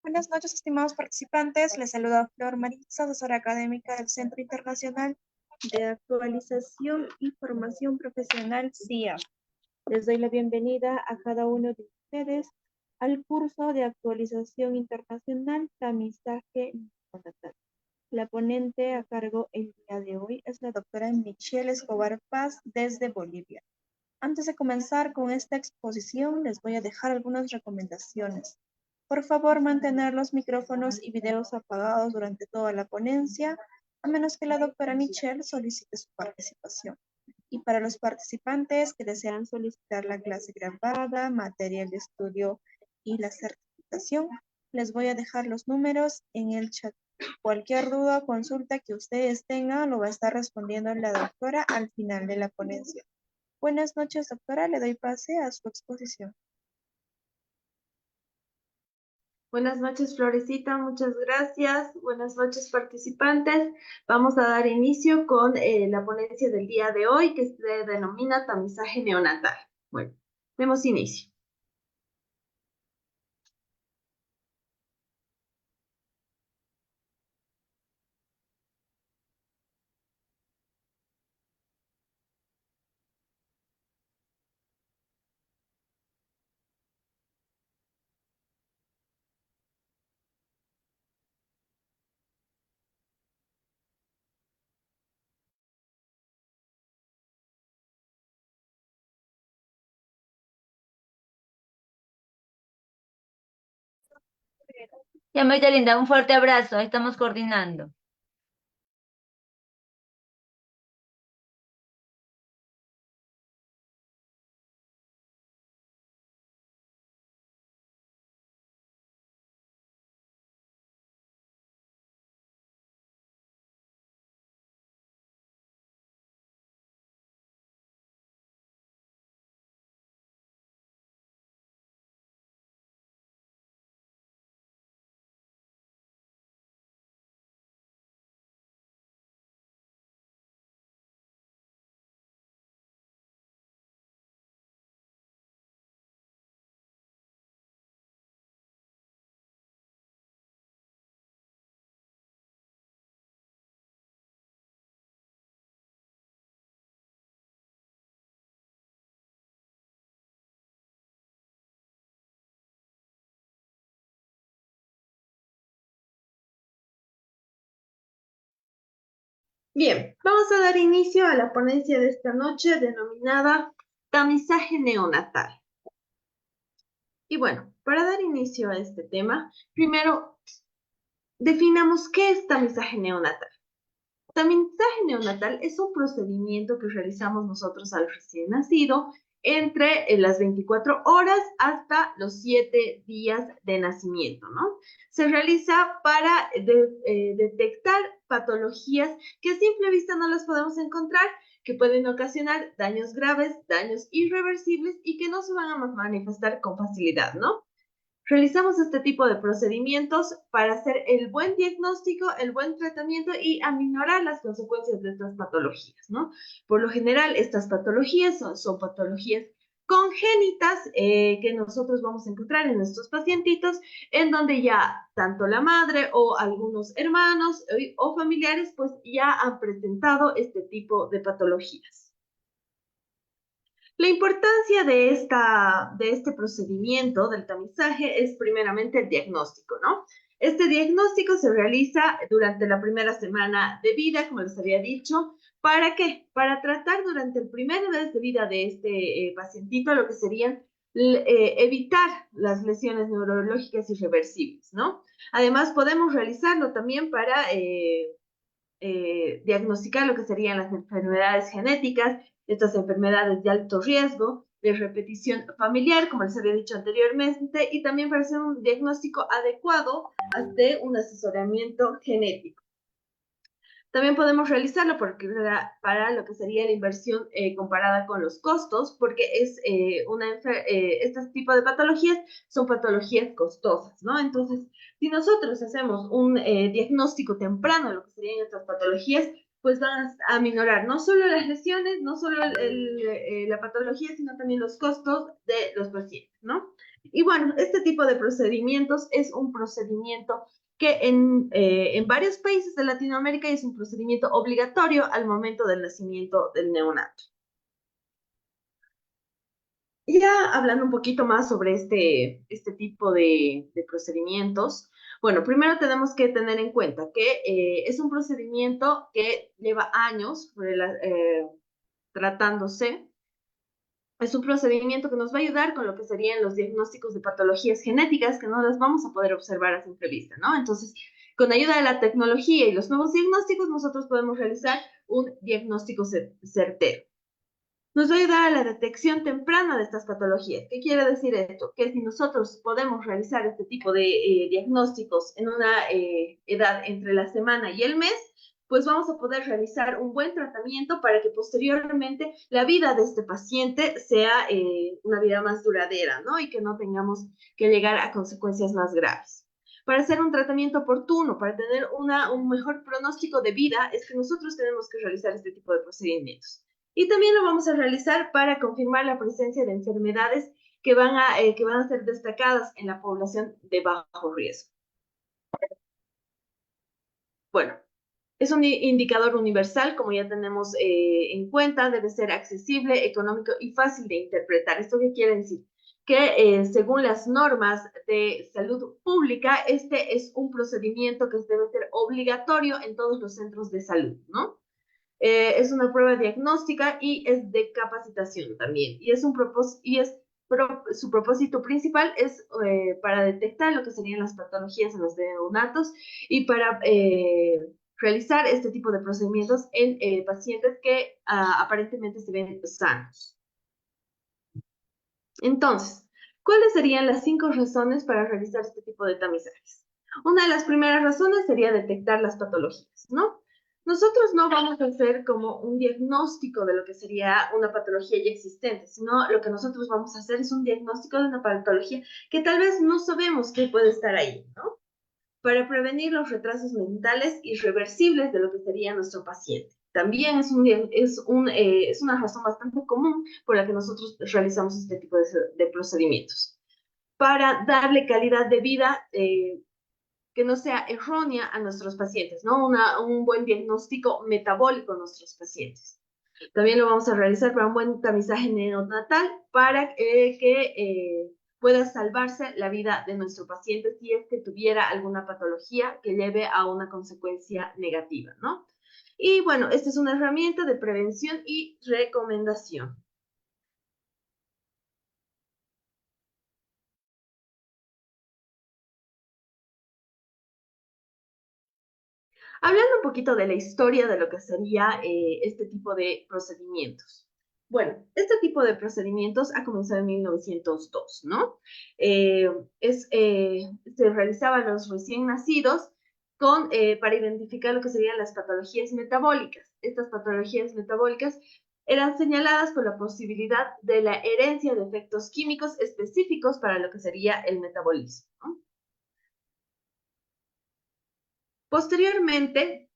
Buenas noches, estimados participantes. Les saluda Flor Maritza, asesora académica del Centro Internacional de Actualización y Formación Profesional, CIA. Les doy la bienvenida a cada uno de ustedes al curso de actualización internacional Tamizaje Neonatal. La ponente a cargo el día de hoy es la doctora Michelle Escobar Paz desde Bolivia. Antes de comenzar con esta exposición, les voy a dejar algunas recomendaciones. Por favor, mantener los micrófonos y videos apagados durante toda la ponencia, a menos que la doctora Michelle solicite su participación. Y para los participantes que desean solicitar la clase grabada, material de estudio y la certificación, les voy a dejar los números en el chat. Cualquier duda o consulta que ustedes tengan lo va a estar respondiendo la doctora al final de la ponencia. Buenas noches, doctora. Le doy pase a su exposición. Buenas noches, Florecita. Muchas gracias. Buenas noches, participantes. Vamos a dar inicio con la ponencia del día de hoy, que se denomina tamizaje neonatal. Bueno, demos inicio. Ya, Magda Linda, un fuerte abrazo. Ahí estamos coordinando. Bien, vamos a dar inicio a la ponencia de esta noche denominada Tamizaje Neonatal. Y bueno, para dar inicio a este tema, primero definamos qué es tamizaje neonatal. Tamizaje neonatal es un procedimiento que realizamos nosotros al recién nacido entre las 24 horas hasta los 7 días de nacimiento, ¿no? Se realiza para detectar patologías que a simple vista no las podemos encontrar, que pueden ocasionar daños graves, daños irreversibles y que no se van a manifestar con facilidad, ¿no? Realizamos este tipo de procedimientos para hacer el buen diagnóstico, el buen tratamiento y aminorar las consecuencias de estas patologías, ¿no? Por lo general, estas patologías son patologías congénitas que nosotros vamos a encontrar en nuestros pacientitos, en donde ya tanto la madre o algunos hermanos o familiares pues ya han presentado este tipo de patologías. La importancia de este procedimiento del tamizaje es primeramente el diagnóstico, ¿no? Este diagnóstico se realiza durante la primera semana de vida, como les había dicho. ¿Para qué? Para tratar durante el primer mes de vida de este pacientito lo que serían evitar las lesiones neurológicas irreversibles, ¿no? Además, podemos realizarlo también para diagnosticar lo que serían las enfermedades genéticas, estas enfermedades de alto riesgo, de repetición familiar, como les había dicho anteriormente, y también para hacer un diagnóstico adecuado de un asesoramiento genético. También podemos realizarlo para lo que sería la inversión comparada con los costos, porque este tipo de patologías son patologías costosas, ¿no? Entonces, si nosotros hacemos un diagnóstico temprano de lo que serían estas patologías, pues van a minorar no solo las lesiones, no solo la patología, sino también los costos de los pacientes, ¿no? Y bueno, este tipo de procedimientos es un procedimiento que en varios países de Latinoamérica es un procedimiento obligatorio al momento del nacimiento del neonato. Ya hablando un poquito más sobre este tipo de procedimientos, bueno, primero tenemos que tener en cuenta que es un procedimiento que lleva años tratándose. Es un procedimiento que nos va a ayudar con lo que serían los diagnósticos de patologías genéticas que no las vamos a poder observar a simple vista, ¿no? Entonces, con ayuda de la tecnología y los nuevos diagnósticos, nosotros podemos realizar un diagnóstico certero. Nos va a ayudar a la detección temprana de estas patologías. ¿Qué quiere decir esto? Que si nosotros podemos realizar este tipo de diagnósticos en una edad entre la semana y el mes, pues vamos a poder realizar un buen tratamiento para que posteriormente la vida de este paciente sea una vida más duradera, ¿no? Y que no tengamos que llegar a consecuencias más graves. Para hacer un tratamiento oportuno, para tener un mejor pronóstico de vida, es que nosotros tenemos que realizar este tipo de procedimientos. Y también lo vamos a realizar para confirmar la presencia de enfermedades que van a ser destacadas en la población de bajo riesgo. Bueno, es un indicador universal, como ya tenemos en cuenta, debe ser accesible, económico y fácil de interpretar. ¿Esto qué quiere decir? Que según las normas de salud pública, este es un procedimiento que debe ser obligatorio en todos los centros de salud, ¿no? Es una prueba diagnóstica y es de capacitación también. Y es su propósito principal es para detectar lo que serían las patologías en los neonatos y para realizar este tipo de procedimientos en pacientes que aparentemente se ven sanos. Entonces, ¿cuáles serían las 5 razones para realizar este tipo de tamizajes? Una de las primeras razones sería detectar las patologías, ¿no? Nosotros no vamos a hacer como un diagnóstico de lo que sería una patología ya existente, sino lo que nosotros vamos a hacer es un diagnóstico de una patología que tal vez no sabemos que puede estar ahí, ¿no? Para prevenir los retrasos mentales irreversibles de lo que sería nuestro paciente. También es una razón bastante común por la que nosotros realizamos este tipo de procedimientos. Para darle calidad de vida que no sea errónea a nuestros pacientes, ¿no? Un buen diagnóstico metabólico a nuestros pacientes. También lo vamos a realizar para un buen tamizaje neonatal para que pueda salvarse la vida de nuestro paciente si es que tuviera alguna patología que lleve a una consecuencia negativa, ¿no? Y bueno, esta es una herramienta de prevención y recomendación. Hablando un poquito de la historia de lo que sería este tipo de procedimientos. Bueno, este tipo de procedimientos ha comenzado en 1902, ¿no? Se realizaban los recién nacidos para identificar lo que serían las patologías metabólicas. Estas patologías metabólicas eran señaladas por la posibilidad de la herencia de efectos químicos específicos para lo que sería el metabolismo, ¿no? Posteriormente,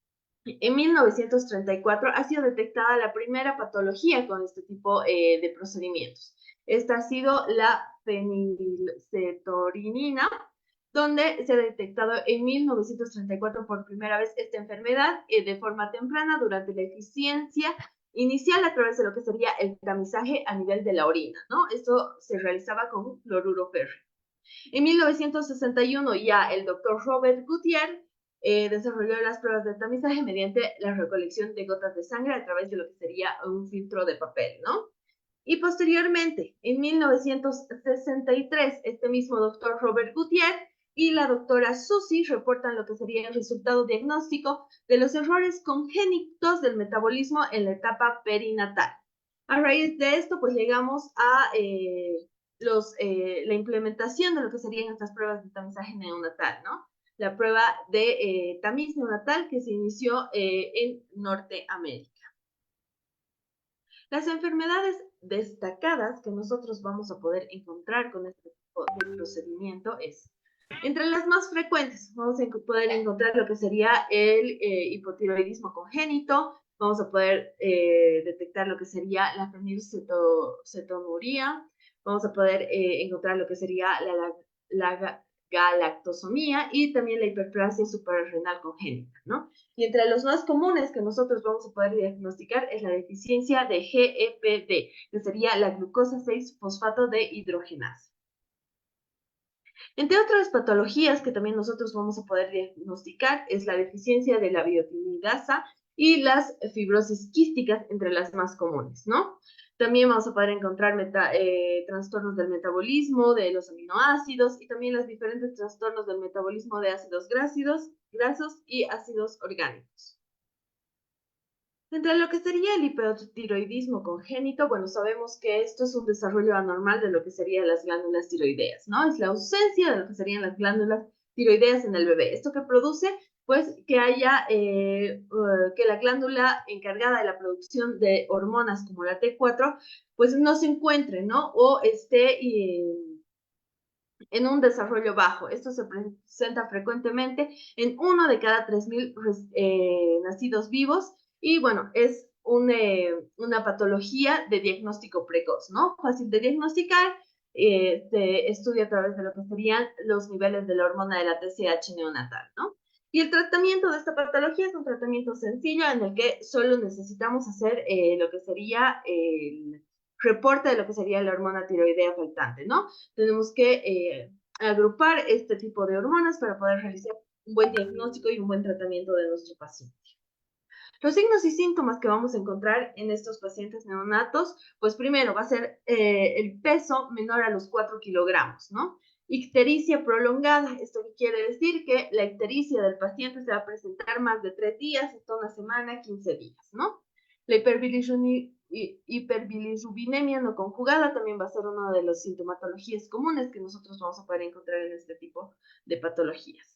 en 1934 ha sido detectada la primera patología con este tipo de procedimientos. Esta ha sido la fenilcetorinina, donde se ha detectado en 1934 por primera vez esta enfermedad de forma temprana durante la eficiencia inicial a través de lo que sería el tamizaje a nivel de la orina, ¿no? Esto se realizaba con cloruro férrico. En 1961 ya el doctor Robert Gutierrez desarrolló las pruebas de tamizaje mediante la recolección de gotas de sangre a través de lo que sería un filtro de papel, ¿no? Y posteriormente, en 1963, este mismo doctor Robert Gutierrez y la doctora Susi reportan lo que sería el resultado diagnóstico de los errores congénitos del metabolismo en la etapa perinatal. A raíz de esto, pues llegamos a la implementación de lo que serían estas pruebas de tamizaje neonatal, ¿no? La prueba de tamiz neonatal que se inició en Norteamérica. Las enfermedades destacadas que nosotros vamos a poder encontrar con este tipo de procedimiento es, entre las más frecuentes, vamos a poder encontrar lo que sería el hipotiroidismo congénito, vamos a poder detectar lo que sería la fenilcetonuria, vamos a poder encontrar lo que sería la galactosomía y también la hiperplasia suprarrenal congénita, ¿no? Y entre los más comunes que nosotros vamos a poder diagnosticar es la deficiencia de GEPD, que sería la glucosa 6-fosfato de hidrogenasa. Entre otras patologías que también nosotros vamos a poder diagnosticar es la deficiencia de la biotinidasa y las fibrosis quísticas entre las más comunes, ¿no? También vamos a poder encontrar trastornos del metabolismo, de los aminoácidos y también los diferentes trastornos del metabolismo de ácidos grasos y ácidos orgánicos. Entre lo que sería el hipotiroidismo congénito, bueno, sabemos que esto es un desarrollo anormal de lo que serían las glándulas tiroideas, ¿no? Es la ausencia de lo que serían las glándulas tiroideas en el bebé. Esto que produce, pues, que haya, que la glándula encargada de la producción de hormonas como la T4, pues no se encuentre, ¿no? O esté en un desarrollo bajo. Esto se presenta frecuentemente en 1 de cada 3.000 nacidos vivos y bueno, es una patología de diagnóstico precoz, ¿no? Fácil de diagnosticar, se estudia a través de lo que serían los niveles de la hormona de la TSH neonatal, ¿no? Y el tratamiento de esta patología es un tratamiento sencillo en el que solo necesitamos hacer lo que sería el reporte de lo que sería la hormona tiroidea faltante, ¿no? Tenemos que agrupar este tipo de hormonas para poder realizar un buen diagnóstico y un buen tratamiento de nuestro paciente. Los signos y síntomas que vamos a encontrar en estos pacientes neonatos, pues primero va a ser el peso menor a los 4 kilogramos, ¿no? Ictericia prolongada, esto quiere decir que la ictericia del paciente se va a presentar más de 3 días, hasta una semana, 15 días, ¿no? La hiperbilirrubinemia no conjugada también va a ser una de las sintomatologías comunes que nosotros vamos a poder encontrar en este tipo de patologías.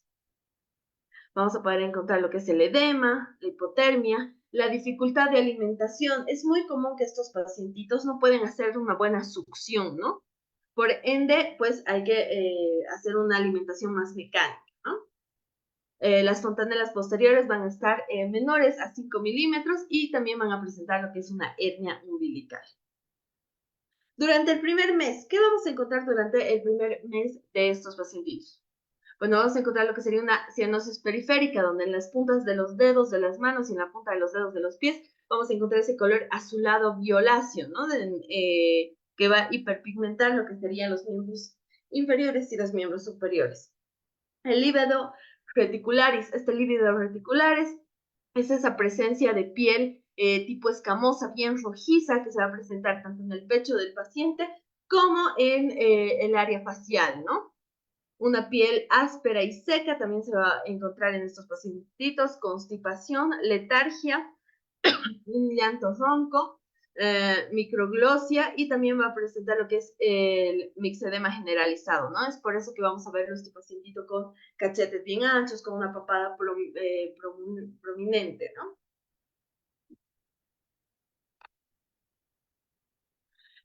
Vamos a poder encontrar lo que es el edema, la hipotermia, la dificultad de alimentación. Es muy común que estos pacientitos no pueden hacer una buena succión, ¿no? Por ende, pues hay que hacer una alimentación más mecánica, ¿no? Las fontanelas posteriores van a estar menores a 5 milímetros y también van a presentar lo que es una hernia umbilical. Durante el primer mes, ¿qué vamos a encontrar durante el primer mes de estos pacientitos? Bueno, vamos a encontrar lo que sería una cianosis periférica, donde en las puntas de los dedos de las manos y en la punta de los dedos de los pies vamos a encontrar ese color azulado violáceo, ¿no? Que va a hiperpigmentar lo que serían los miembros inferiores y los miembros superiores. El lívido reticularis, este lívido reticularis es esa presencia de piel tipo escamosa, bien rojiza, que se va a presentar tanto en el pecho del paciente como en el área facial, ¿no? Una piel áspera y seca también se va a encontrar en estos pacientitos, constipación, letargia, un llanto ronco, microglosia y también va a presentar lo que es el mixedema generalizado, ¿no? Es por eso que vamos a ver este pacientito con cachetes bien anchos, con una papada prominente, ¿no?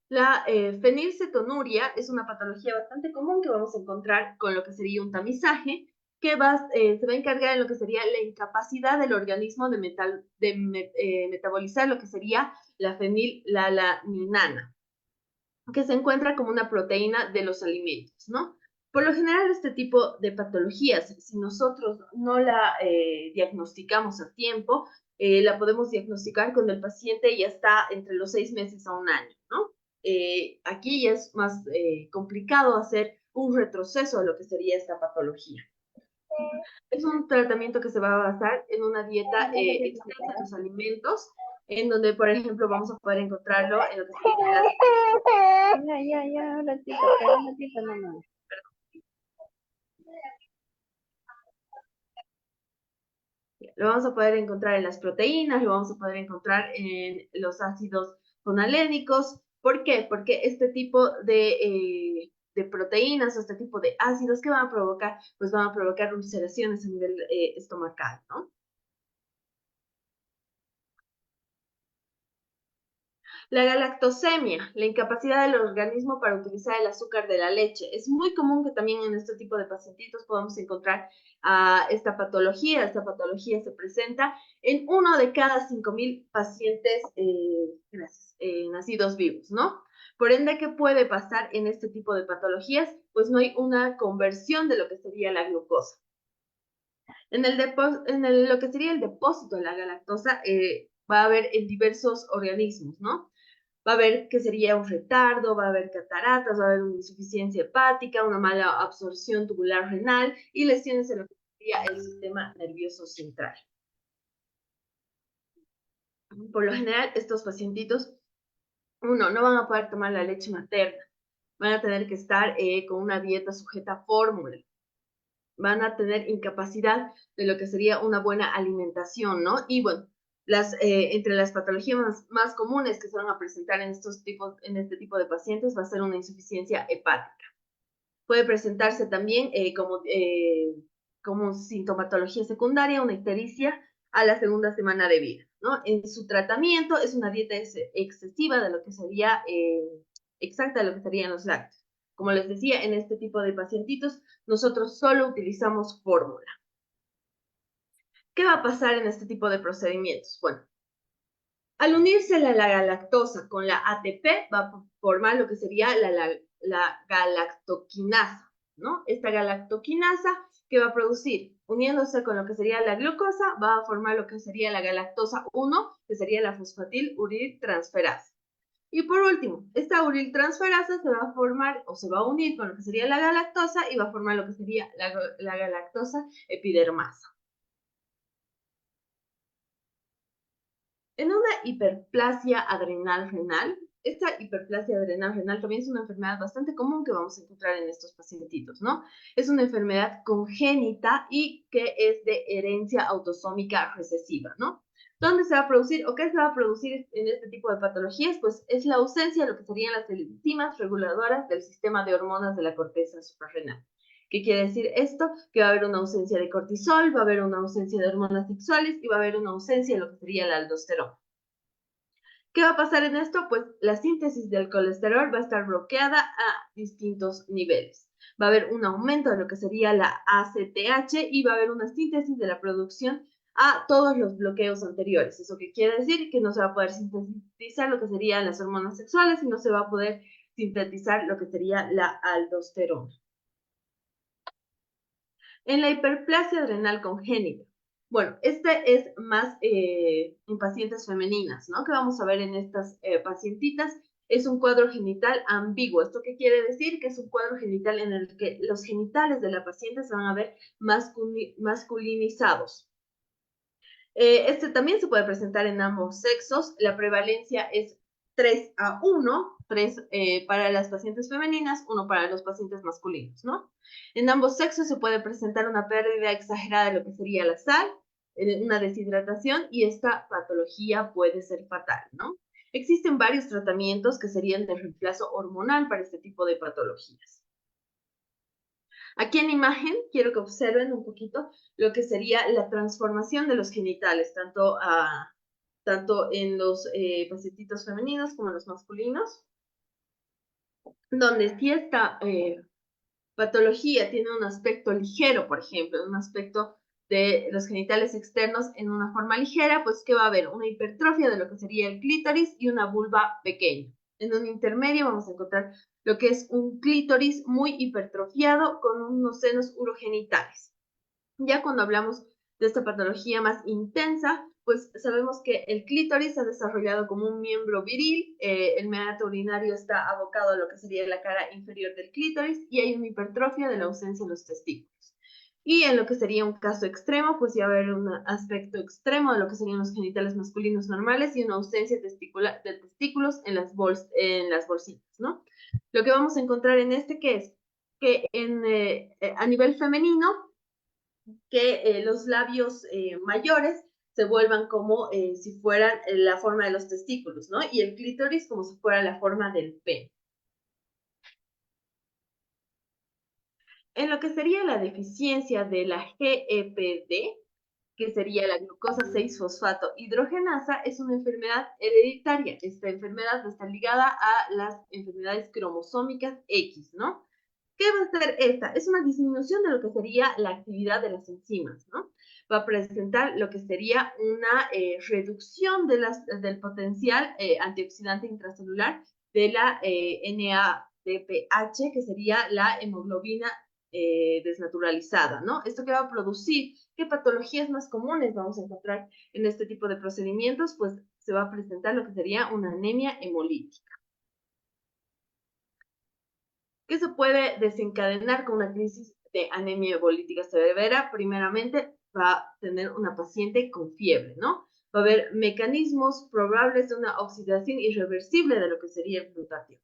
La fenilcetonuria es una patología bastante común que vamos a encontrar con lo que sería un tamizaje que se va a encargar de lo que sería la incapacidad del organismo de metabolizar lo que sería la fenilalanina, que se encuentra como una proteína de los alimentos, ¿no? Por lo general, este tipo de patologías, si nosotros no la diagnosticamos a tiempo, la podemos diagnosticar cuando el paciente ya está entre los 6 meses a un año, ¿no? Aquí ya es más complicado hacer un retroceso a lo que sería esta patología. Es un tratamiento que se va a basar en una dieta extensa de los alimentos, en donde, por ejemplo, vamos a poder encontrarlo en lo que sería lo vamos a poder encontrar en las proteínas, lo vamos a poder encontrar en los ácidos fonalénicos. ¿Por qué? Porque este tipo de proteínas o este tipo de ácidos que van a provocar, pues van a provocar ulceraciones a nivel estomacal, ¿no? La galactosemia, la incapacidad del organismo para utilizar el azúcar de la leche. Es muy común que también en este tipo de pacientitos podamos encontrar esta patología. Esta patología se presenta en 1 de cada 5,000 pacientes nacidos vivos, ¿no? Por ende, ¿qué puede pasar en este tipo de patologías? Pues no hay una conversión de lo que sería la glucosa. Lo que sería el depósito de la galactosa va a haber en diversos organismos, ¿no? Va a haber que sería un retardo, va a haber cataratas, va a haber una insuficiencia hepática, una mala absorción tubular renal y lesiones en lo que sería el sistema nervioso central. Por lo general, estos pacientitos, no van a poder tomar la leche materna, van a tener que estar con una dieta sujeta a fórmula, van a tener incapacidad de lo que sería una buena alimentación, ¿no? Y bueno, entre las patologías más comunes que se van a presentar en este tipo de pacientes va a ser una insuficiencia hepática. Puede presentarse también como sintomatología secundaria, una ictericia a la segunda semana de vida, ¿no? En su tratamiento es una dieta excesiva de lo que sería exacta de lo que serían los lácteos. Como les decía, en este tipo de pacientitos nosotros solo utilizamos fórmula. ¿Qué va a pasar en este tipo de procedimientos? Bueno, al unirse la galactosa con la ATP va a formar lo que sería la galactoquinasa, ¿no? Esta galactoquinasa que va a producir, uniéndose con lo que sería la glucosa, va a formar lo que sería la galactosa 1, que sería la fosfatil-uriltransferasa. Y por último, esta uriltransferasa se va a formar o se va a unir con lo que sería la galactosa y va a formar lo que sería la galactosa epidermasa. En una hiperplasia adrenal renal, esta hiperplasia adrenal renal también es una enfermedad bastante común que vamos a encontrar en estos pacientitos, ¿no? Es una enfermedad congénita y que es de herencia autosómica recesiva, ¿no? ¿Dónde se va a producir o qué se va a producir en este tipo de patologías? Pues es la ausencia de lo que serían las enzimas reguladoras del sistema de hormonas de la corteza suprarrenal. ¿Qué quiere decir esto? Que va a haber una ausencia de cortisol, va a haber una ausencia de hormonas sexuales y va a haber una ausencia de lo que sería la aldosterona. ¿Qué va a pasar en esto? Pues la síntesis del colesterol va a estar bloqueada a distintos niveles. Va a haber un aumento de lo que sería la ACTH y va a haber una síntesis de la producción a todos los bloqueos anteriores. ¿Eso qué quiere decir? Que no se va a poder sintetizar lo que serían las hormonas sexuales y no se va a poder sintetizar lo que sería la aldosterona. En la hiperplasia adrenal congénita. Bueno, este es más en pacientes femeninas, ¿no? Que vamos a ver en estas pacientitas. Es un cuadro genital ambiguo. ¿Esto qué quiere decir? Que es un cuadro genital en el que los genitales de la paciente se van a ver masculinizados. Este también se puede presentar en ambos sexos. La prevalencia es 3:1, 3 para las pacientes femeninas, 1 para los pacientes masculinos, ¿no? En ambos sexos se puede presentar una pérdida exagerada de lo que sería la sal, una deshidratación, y esta patología puede ser fatal, ¿no? Existen varios tratamientos que serían de reemplazo hormonal para este tipo de patologías. Aquí en imagen quiero que observen un poquito lo que sería la transformación de los genitales, tanto en los pacientitos femeninos como en los masculinos, donde si esta patología tiene un aspecto ligero, por ejemplo, un aspecto de los genitales externos en una forma ligera, pues ¿qué va a haber? Una hipertrofia de lo que sería el clítoris y una vulva pequeña. En un intermedio vamos a encontrar lo que es un clítoris muy hipertrofiado con unos senos urogenitales. Ya cuando hablamos de esta patología más intensa, pues sabemos que el clítoris se ha desarrollado como un miembro viril, el meato urinario está abocado a lo que sería la cara inferior del clítoris y hay una hipertrofia de la ausencia de los testículos. Y en lo que sería un caso extremo, pues ya va a haber un aspecto extremo de lo que serían los genitales masculinos normales y una ausencia de testículos en las bolsitas, ¿no? Lo que vamos a encontrar en este que es que a nivel femenino, que los labios mayores se vuelvan como si fueran la forma de los testículos, ¿no? Y el clítoris como si fuera la forma del pene. En lo que sería la deficiencia de la GEPD, que sería la glucosa 6-fosfato hidrogenasa, es una enfermedad hereditaria. Esta enfermedad está ligada a las enfermedades cromosómicas X, ¿no? ¿Qué va a ser esta? Es una disminución de lo que sería la actividad de las enzimas, ¿no? Va a presentar lo que sería una reducción del potencial antioxidante intracelular de la NADPH, que sería la hemoglobina desnaturalizada, ¿no? ¿Esto qué va a producir? ¿Qué patologías más comunes vamos a encontrar en este tipo de procedimientos? Pues se va a presentar lo que sería una anemia hemolítica. ¿Qué se puede desencadenar con una crisis de anemia hemolítica severa? Primeramente, va a tener una paciente con fiebre, ¿no? Va a haber mecanismos probables de una oxidación irreversible de lo que sería el glutatión.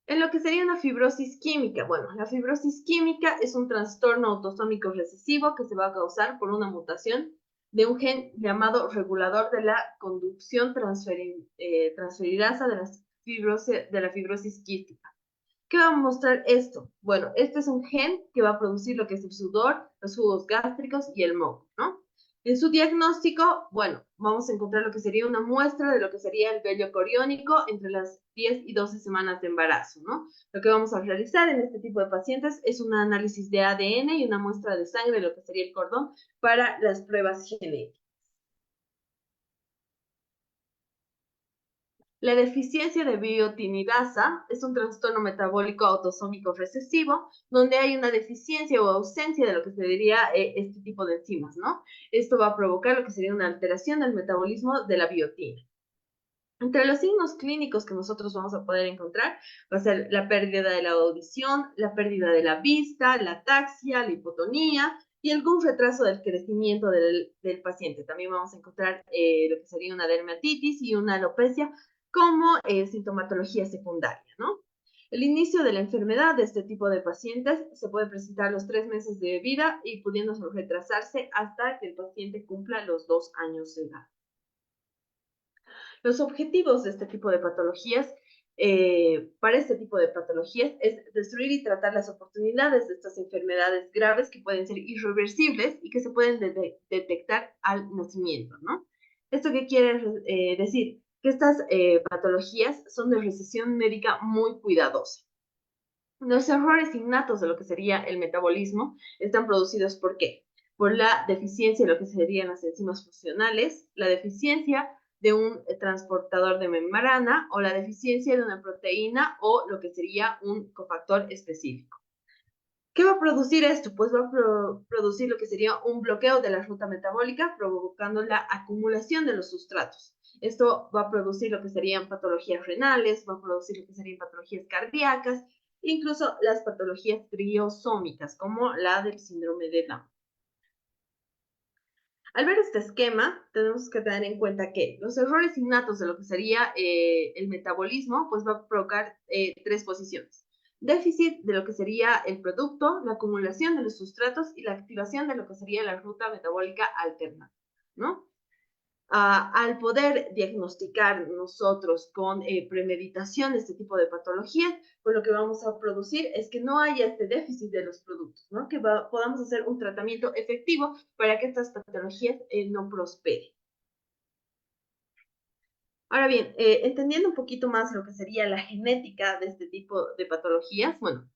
En lo que sería una fibrosis química. Bueno, la fibrosis química es un trastorno autosómico recesivo que se va a causar por una mutación de un gen llamado regulador de la conducción transferidasa de la fibrosis quística. ¿Qué va a mostrar esto? Bueno, este es un gen que va a producir lo que es el sudor, los jugos gástricos y el moco, ¿no? En su diagnóstico, bueno, vamos a encontrar lo que sería una muestra de lo que sería el vello coriónico entre las 10 y 12 semanas de embarazo, ¿no? Lo que vamos a realizar en este tipo de pacientes es un análisis de ADN y una muestra de sangre de lo que sería el cordón para las pruebas genéticas. La deficiencia de biotinidasa es un trastorno metabólico autosómico recesivo, donde hay una deficiencia o ausencia de lo que se diría este tipo de enzimas, ¿no? Esto va a provocar lo que sería una alteración del metabolismo de la biotina. Entre los signos clínicos que nosotros vamos a poder encontrar va a ser la pérdida de la audición, la pérdida de la vista, la ataxia, la hipotonía, y algún retraso del crecimiento del paciente. También vamos a encontrar lo que sería una dermatitis y una alopecia como sintomatología secundaria, ¿no? El inicio de la enfermedad de este tipo de pacientes se puede presentar a los 3 meses de vida y pudiendo retrasarse hasta que el paciente cumpla los 2 años de edad. Los objetivos de este tipo de patologías, para este tipo de patologías, es destruir y tratar las oportunidades de estas enfermedades graves que pueden ser irreversibles y que se pueden detectar al nacimiento, ¿no? ¿Esto qué quiere decir? Que estas patologías son de recesión médica muy cuidadosa. Los errores innatos de lo que sería el metabolismo están producidos ¿por qué? Por la deficiencia de lo que serían las enzimas funcionales, la deficiencia de un transportador de membrana o la deficiencia de una proteína o lo que sería un cofactor específico. ¿Qué va a producir esto? Pues va a producir lo que sería un bloqueo de la ruta metabólica, provocando la acumulación de los sustratos. Esto va a producir lo que serían patologías renales, va a producir lo que serían patologías cardíacas, incluso las patologías triosómicas, como la del síndrome de Down. Al ver este esquema, tenemos que tener en cuenta que los errores innatos de lo que sería el metabolismo, pues va a provocar 3 posiciones. Déficit de lo que sería el producto, la acumulación de los sustratos y la activación de lo que sería la ruta metabólica alterna, ¿no? Al poder diagnosticar nosotros con premeditación este tipo de patologías, pues lo que vamos a producir es que no haya este déficit de los productos, ¿no? Que podamos hacer un tratamiento efectivo para que estas patologías no prosperen. Ahora bien, entendiendo un poquito más lo que sería la genética de este tipo de patologías, bueno,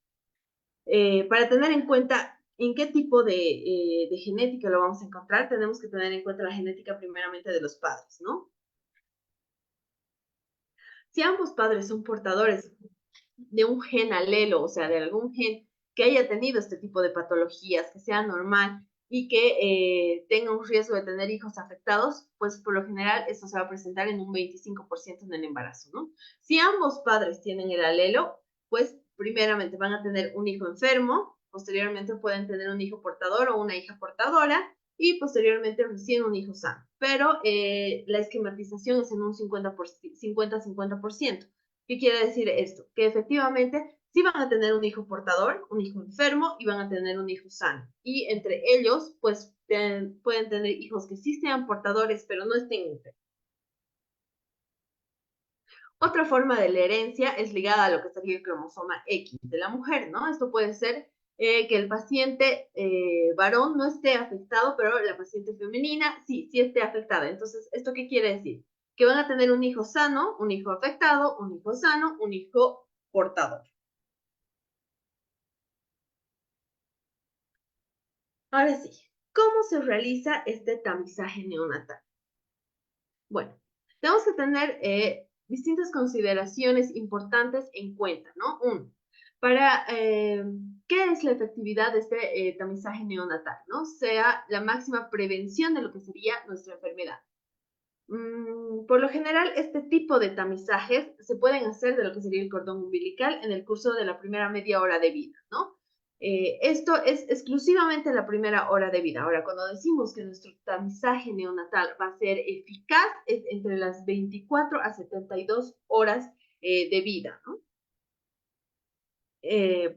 para tener en cuenta en qué tipo de genética lo vamos a encontrar, tenemos que tener en cuenta la genética primeramente de los padres, ¿no? Si ambos padres son portadores de un gen alelo, o sea, de algún gen que haya tenido este tipo de patologías, que sea normal y que tenga un riesgo de tener hijos afectados, pues por lo general esto se va a presentar en un 25% en el embarazo, ¿no? Si ambos padres tienen el alelo, pues primeramente van a tener un hijo enfermo, posteriormente pueden tener un hijo portador o una hija portadora, y posteriormente recién un hijo sano. Pero la esquematización es en un 50-50%. ¿Qué quiere decir esto? Que efectivamente sí van a tener un hijo portador, un hijo enfermo y van a tener un hijo sano. Y entre ellos, pues pueden tener hijos que sí sean portadores, pero no estén enfermos. Otra forma de la herencia es ligada a lo que sería el cromosoma X de la mujer, ¿no? Esto puede ser que el paciente varón no esté afectado, pero la paciente femenina sí esté afectada. Entonces, ¿esto qué quiere decir? Que van a tener un hijo sano, un hijo afectado, un hijo sano, un hijo portador. Ahora sí, ¿cómo se realiza este tamizaje neonatal? Bueno, tenemos que tener distintas consideraciones importantes en cuenta, ¿no? Uno, ¿qué es la efectividad de este tamizaje neonatal? ¿No? Sea la máxima prevención de lo que sería nuestra enfermedad. Por lo general, este tipo de tamizajes se pueden hacer de lo que sería el cordón umbilical en el curso de la primera media hora de vida, ¿no? Esto es exclusivamente la primera hora de vida. Ahora, cuando decimos que nuestro tamizaje neonatal va a ser eficaz, es entre las 24 a 72 horas de vida, ¿no?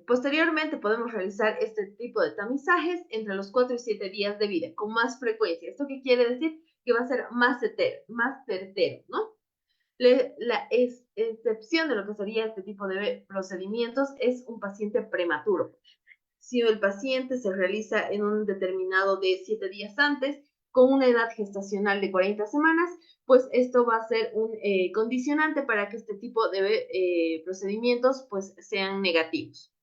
Posteriormente podemos realizar este tipo de tamizajes entre los 4 y 7 días de vida, con más frecuencia. ¿Esto qué quiere decir? Que va a ser más certero, ¿no? La excepción de lo que sería este tipo de procedimientos es un paciente prematuro. Si el paciente se realiza en un determinado de 7 días antes, con una edad gestacional de 40 semanas, pues esto va a ser un condicionante para que este tipo de procedimientos pues sean negativos.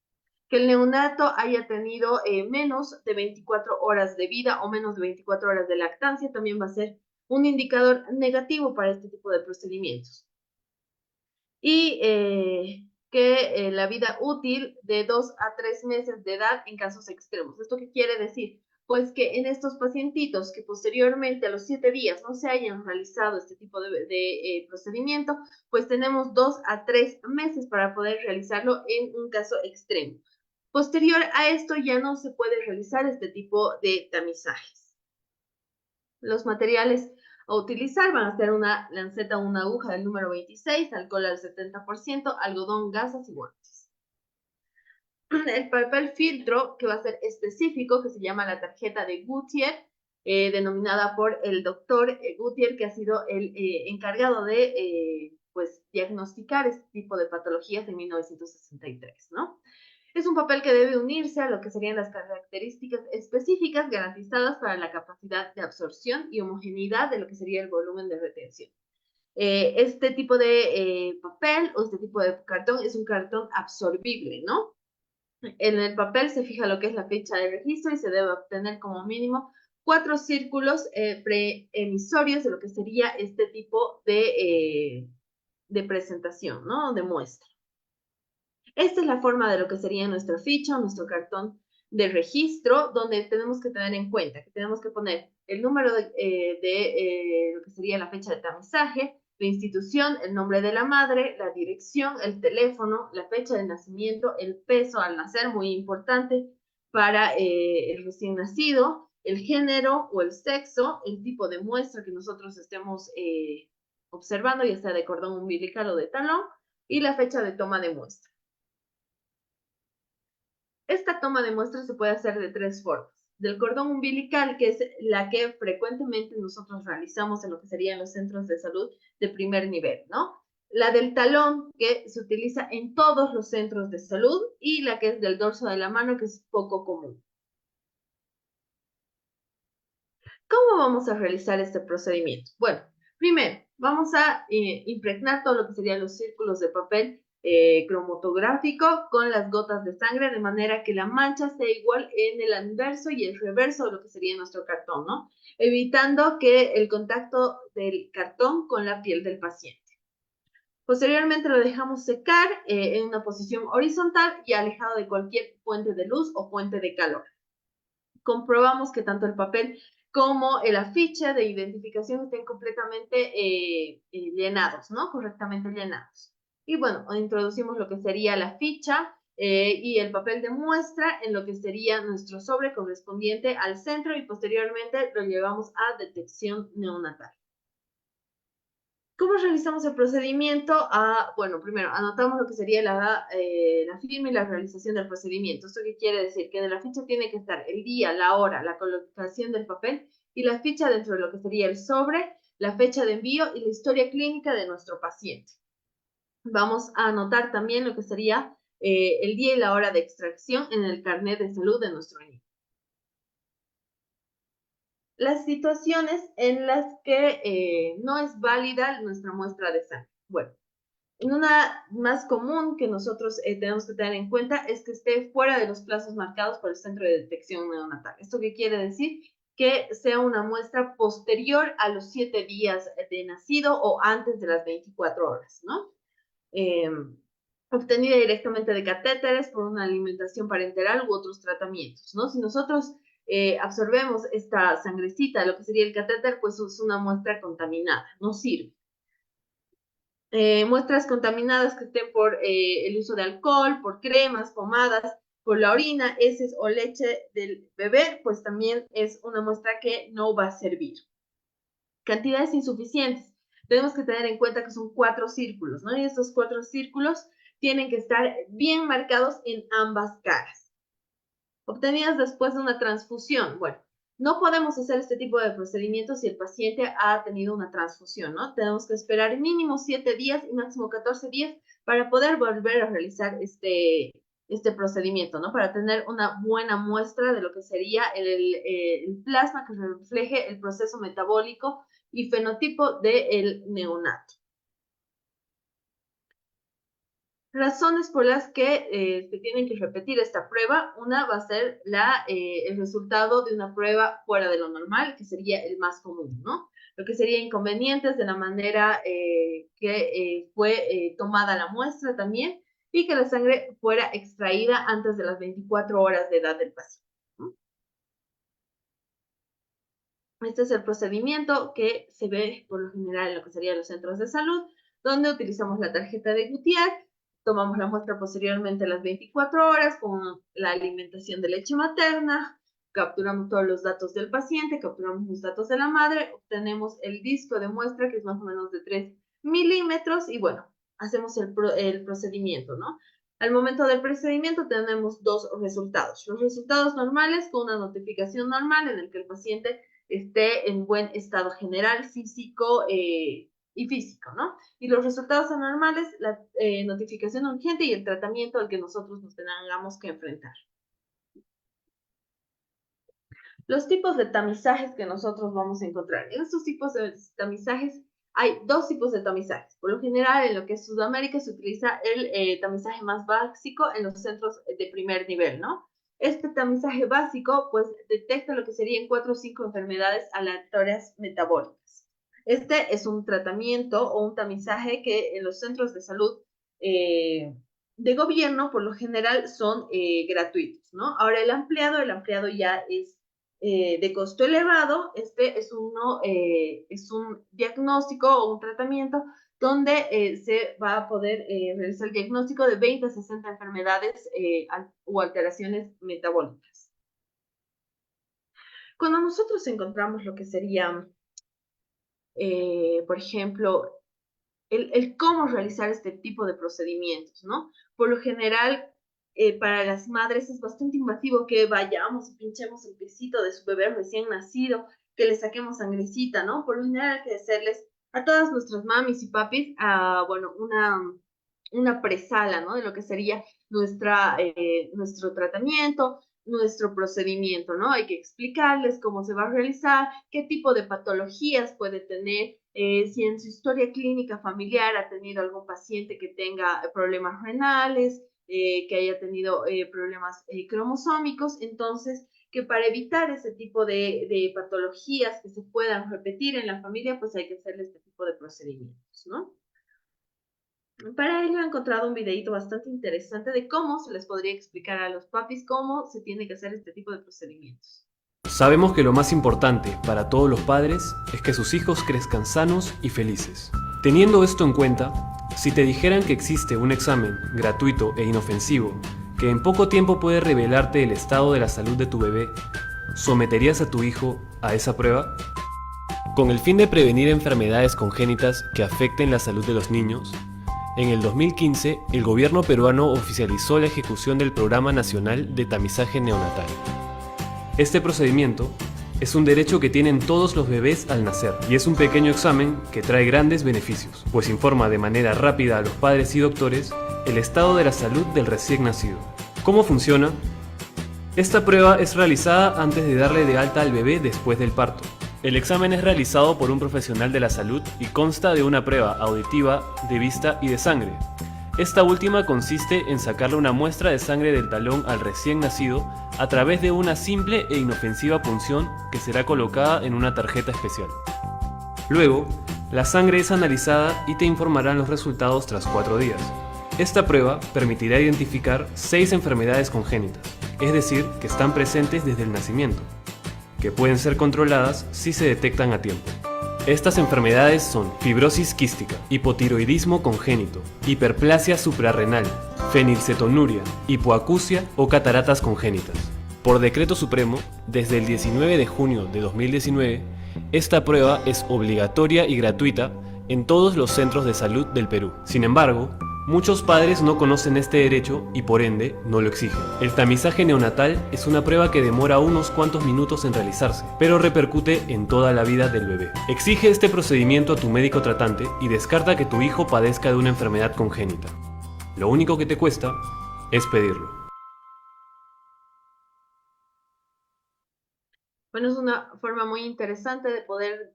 Que el neonato haya tenido menos de 24 horas de vida o menos de 24 horas de lactancia también va a ser un indicador negativo para este tipo de procedimientos. Y que la vida útil de 2 a 3 meses de edad en casos extremos. ¿Esto qué quiere decir? Pues que en estos pacientitos que posteriormente a los 7 días no se hayan realizado este tipo de procedimiento, pues tenemos 2 a 3 meses para poder realizarlo en un caso extremo. Posterior a esto ya no se puede realizar este tipo de tamizajes. Los materiales a utilizar van a ser una lanceta o una aguja del número 26, alcohol al 70%, algodón, gasas y guantes. El papel filtro, que va a ser específico, que se llama la tarjeta de Goodyear, denominada por el doctor Goodyear, que ha sido el encargado de pues, diagnosticar este tipo de patologías en 1963, ¿no? Es un papel que debe unirse a lo que serían las características específicas garantizadas para la capacidad de absorción y homogeneidad de lo que sería el volumen de retención. Este tipo de papel o este tipo de cartón es un cartón absorbible, ¿no? En el papel se fija lo que es la fecha de registro y se debe obtener como mínimo 4 círculos preemisorios de lo que sería este tipo de presentación, ¿no? De muestra. Esta es la forma de lo que sería nuestra ficha, nuestro cartón de registro, donde tenemos que tener en cuenta que tenemos que poner el número de lo que sería la fecha de tamizaje, la institución, el nombre de la madre, la dirección, el teléfono, la fecha de nacimiento, el peso al nacer, muy importante para el recién nacido, el género o el sexo, el tipo de muestra que nosotros estemos observando, ya sea de cordón umbilical o de talón, y la fecha de toma de muestra. Esta toma de muestras se puede hacer de 3 formas. Del cordón umbilical, que es la que frecuentemente nosotros realizamos en lo que serían los centros de salud de primer nivel, ¿no? La del talón, que se utiliza en todos los centros de salud, y la que es del dorso de la mano, que es poco común. ¿Cómo vamos a realizar este procedimiento? Bueno, primero, vamos a impregnar todo lo que serían los círculos de papel cromatográfico con las gotas de sangre, de manera que la mancha sea igual en el anverso y el reverso de lo que sería nuestro cartón, ¿no? Evitando que el contacto del cartón con la piel del paciente. Posteriormente lo dejamos secar en una posición horizontal y alejado de cualquier fuente de luz o fuente de calor. Comprobamos que tanto el papel como el afiche de identificación estén completamente llenados, ¿no? Correctamente llenados. Y bueno, introducimos lo que sería la ficha y el papel de muestra en lo que sería nuestro sobre correspondiente al centro y posteriormente lo llevamos a detección neonatal. ¿Cómo realizamos el procedimiento? Bueno, primero anotamos lo que sería la firma y la realización del procedimiento. ¿Esto qué quiere decir? Que en la ficha tiene que estar el día, la hora, la colocación del papel y la ficha dentro de lo que sería el sobre, la fecha de envío y la historia clínica de nuestro paciente. Vamos a anotar también lo que sería el día y la hora de extracción en el carnet de salud de nuestro niño. Las situaciones en las que no es válida nuestra muestra de sangre. Bueno, una más común que nosotros tenemos que tener en cuenta es que esté fuera de los plazos marcados por el Centro de Detección Neonatal. ¿Esto qué quiere decir? Que sea una muestra posterior a los 7 días de nacido o antes de las 24 horas, ¿no? Obtenida directamente de catéteres por una alimentación parenteral u otros tratamientos, ¿no? Si nosotros absorbemos esta sangrecita, lo que sería el catéter, pues es una muestra contaminada, no sirve. Muestras contaminadas que estén por el uso de alcohol, por cremas, pomadas, por la orina, heces o leche del bebé, pues también es una muestra que no va a servir. Cantidades insuficientes. Tenemos que tener en cuenta que son 4 círculos, ¿no? Y estos 4 círculos tienen que estar bien marcados en ambas caras. Obtenidas después de una transfusión. Bueno, no podemos hacer este tipo de procedimientos si el paciente ha tenido una transfusión, ¿no? Tenemos que esperar mínimo 7 días y máximo 14 días para poder volver a realizar este procedimiento, ¿no? Para tener una buena muestra de lo que sería el plasma que refleje el proceso metabólico y fenotipo del neonato. Razones por las que se tienen que repetir esta prueba. Una va a ser el resultado de una prueba fuera de lo normal, que sería el más común, ¿no? Lo que sería inconvenientes de la manera que fue tomada la muestra también y que la sangre fuera extraída antes de las 24 horas de edad del paciente, ¿no? Este es el procedimiento que se ve por lo general en lo que serían los centros de salud, donde utilizamos la tarjeta de Goodyear Tomamos la muestra posteriormente a las 24 horas con la alimentación de leche materna, capturamos todos los datos del paciente, capturamos los datos de la madre, obtenemos el disco de muestra que es más o menos de 3 milímetros y bueno, hacemos el procedimiento, ¿no? Al momento del procedimiento tenemos dos resultados. Los resultados normales con una notificación normal en el que el paciente esté en buen estado general, físico y físico, ¿no? Y los resultados anormales, la notificación urgente y el tratamiento al que nosotros nos tengamos que enfrentar. Los tipos de tamizajes que nosotros vamos a encontrar. En estos tipos de tamizajes hay dos tipos de tamizajes. Por lo general, en lo que es Sudamérica se utiliza el tamizaje más básico en los centros de primer nivel, ¿no? Este tamizaje básico, pues, detecta lo que serían 4 o 5 enfermedades aleatorias metabólicas. Este es un tratamiento o un tamizaje que en los centros de salud de gobierno, por lo general, son gratuitos, ¿no? Ahora, el ampliado ya es de costo elevado. Este es un diagnóstico o un tratamiento donde se va a poder realizar el diagnóstico de 20 a 60 enfermedades o alteraciones metabólicas. Cuando nosotros encontramos lo que sería, por ejemplo, el cómo realizar este tipo de procedimientos, ¿no? Por lo general, para las madres es bastante invasivo que vayamos y pinchemos el piecito de su bebé recién nacido, que le saquemos sangrecita, ¿no? Por lo general hay que hacerles a todas nuestras mamis y papis, bueno, una presala, ¿no? De lo que sería nuestro tratamiento, nuestro procedimiento, ¿no? Hay que explicarles cómo se va a realizar, qué tipo de patologías puede tener, si en su historia clínica familiar ha tenido algún paciente que tenga problemas renales, que haya tenido problemas cromosómicos, entonces que para evitar ese tipo de patologías que se puedan repetir en la familia, pues hay que hacerle este tipo de procedimientos, ¿no? Para ello he encontrado un videito bastante interesante de cómo se les podría explicar a los papis cómo se tiene que hacer este tipo de procedimientos. Sabemos que lo más importante para todos los padres es que sus hijos crezcan sanos y felices. Teniendo esto en cuenta, si te dijeran que existe un examen gratuito e inofensivo que en poco tiempo puede revelarte el estado de la salud de tu bebé, ¿someterías a tu hijo a esa prueba? Con el fin de prevenir enfermedades congénitas que afecten la salud de los niños, en el 2015 el gobierno peruano oficializó la ejecución del Programa Nacional de Tamizaje Neonatal. Este procedimiento es un derecho que tienen todos los bebés al nacer y es un pequeño examen que trae grandes beneficios, pues informa de manera rápida a los padres y doctores el estado de la salud del recién nacido. ¿Cómo funciona? Esta prueba es realizada antes de darle de alta al bebé después del parto. El examen es realizado por un profesional de la salud y consta de una prueba auditiva, de vista y de sangre. Esta última consiste en sacarle una muestra de sangre del talón al recién nacido a través de una simple e inofensiva punción que será colocada en una tarjeta especial. Luego, la sangre es analizada y te informarán los resultados tras 4 días. Esta prueba permitirá identificar 6 enfermedades congénitas, es decir, que están presentes desde el nacimiento, que pueden ser controladas si se detectan a tiempo. Estas enfermedades son fibrosis quística, hipotiroidismo congénito, hiperplasia suprarrenal, fenilcetonuria, hipoacusia o cataratas congénitas. Por decreto supremo, desde el 19 de junio de 2019, esta prueba es obligatoria y gratuita en todos los centros de salud del Perú. Sin embargo, muchos padres no conocen este derecho y por ende no lo exigen. El tamizaje neonatal es una prueba que demora unos cuantos minutos en realizarse, pero repercute en toda la vida del bebé. Exige este procedimiento a tu médico tratante y descarta que tu hijo padezca de una enfermedad congénita. Lo único que te cuesta es pedirlo. Bueno, es una forma muy interesante de poder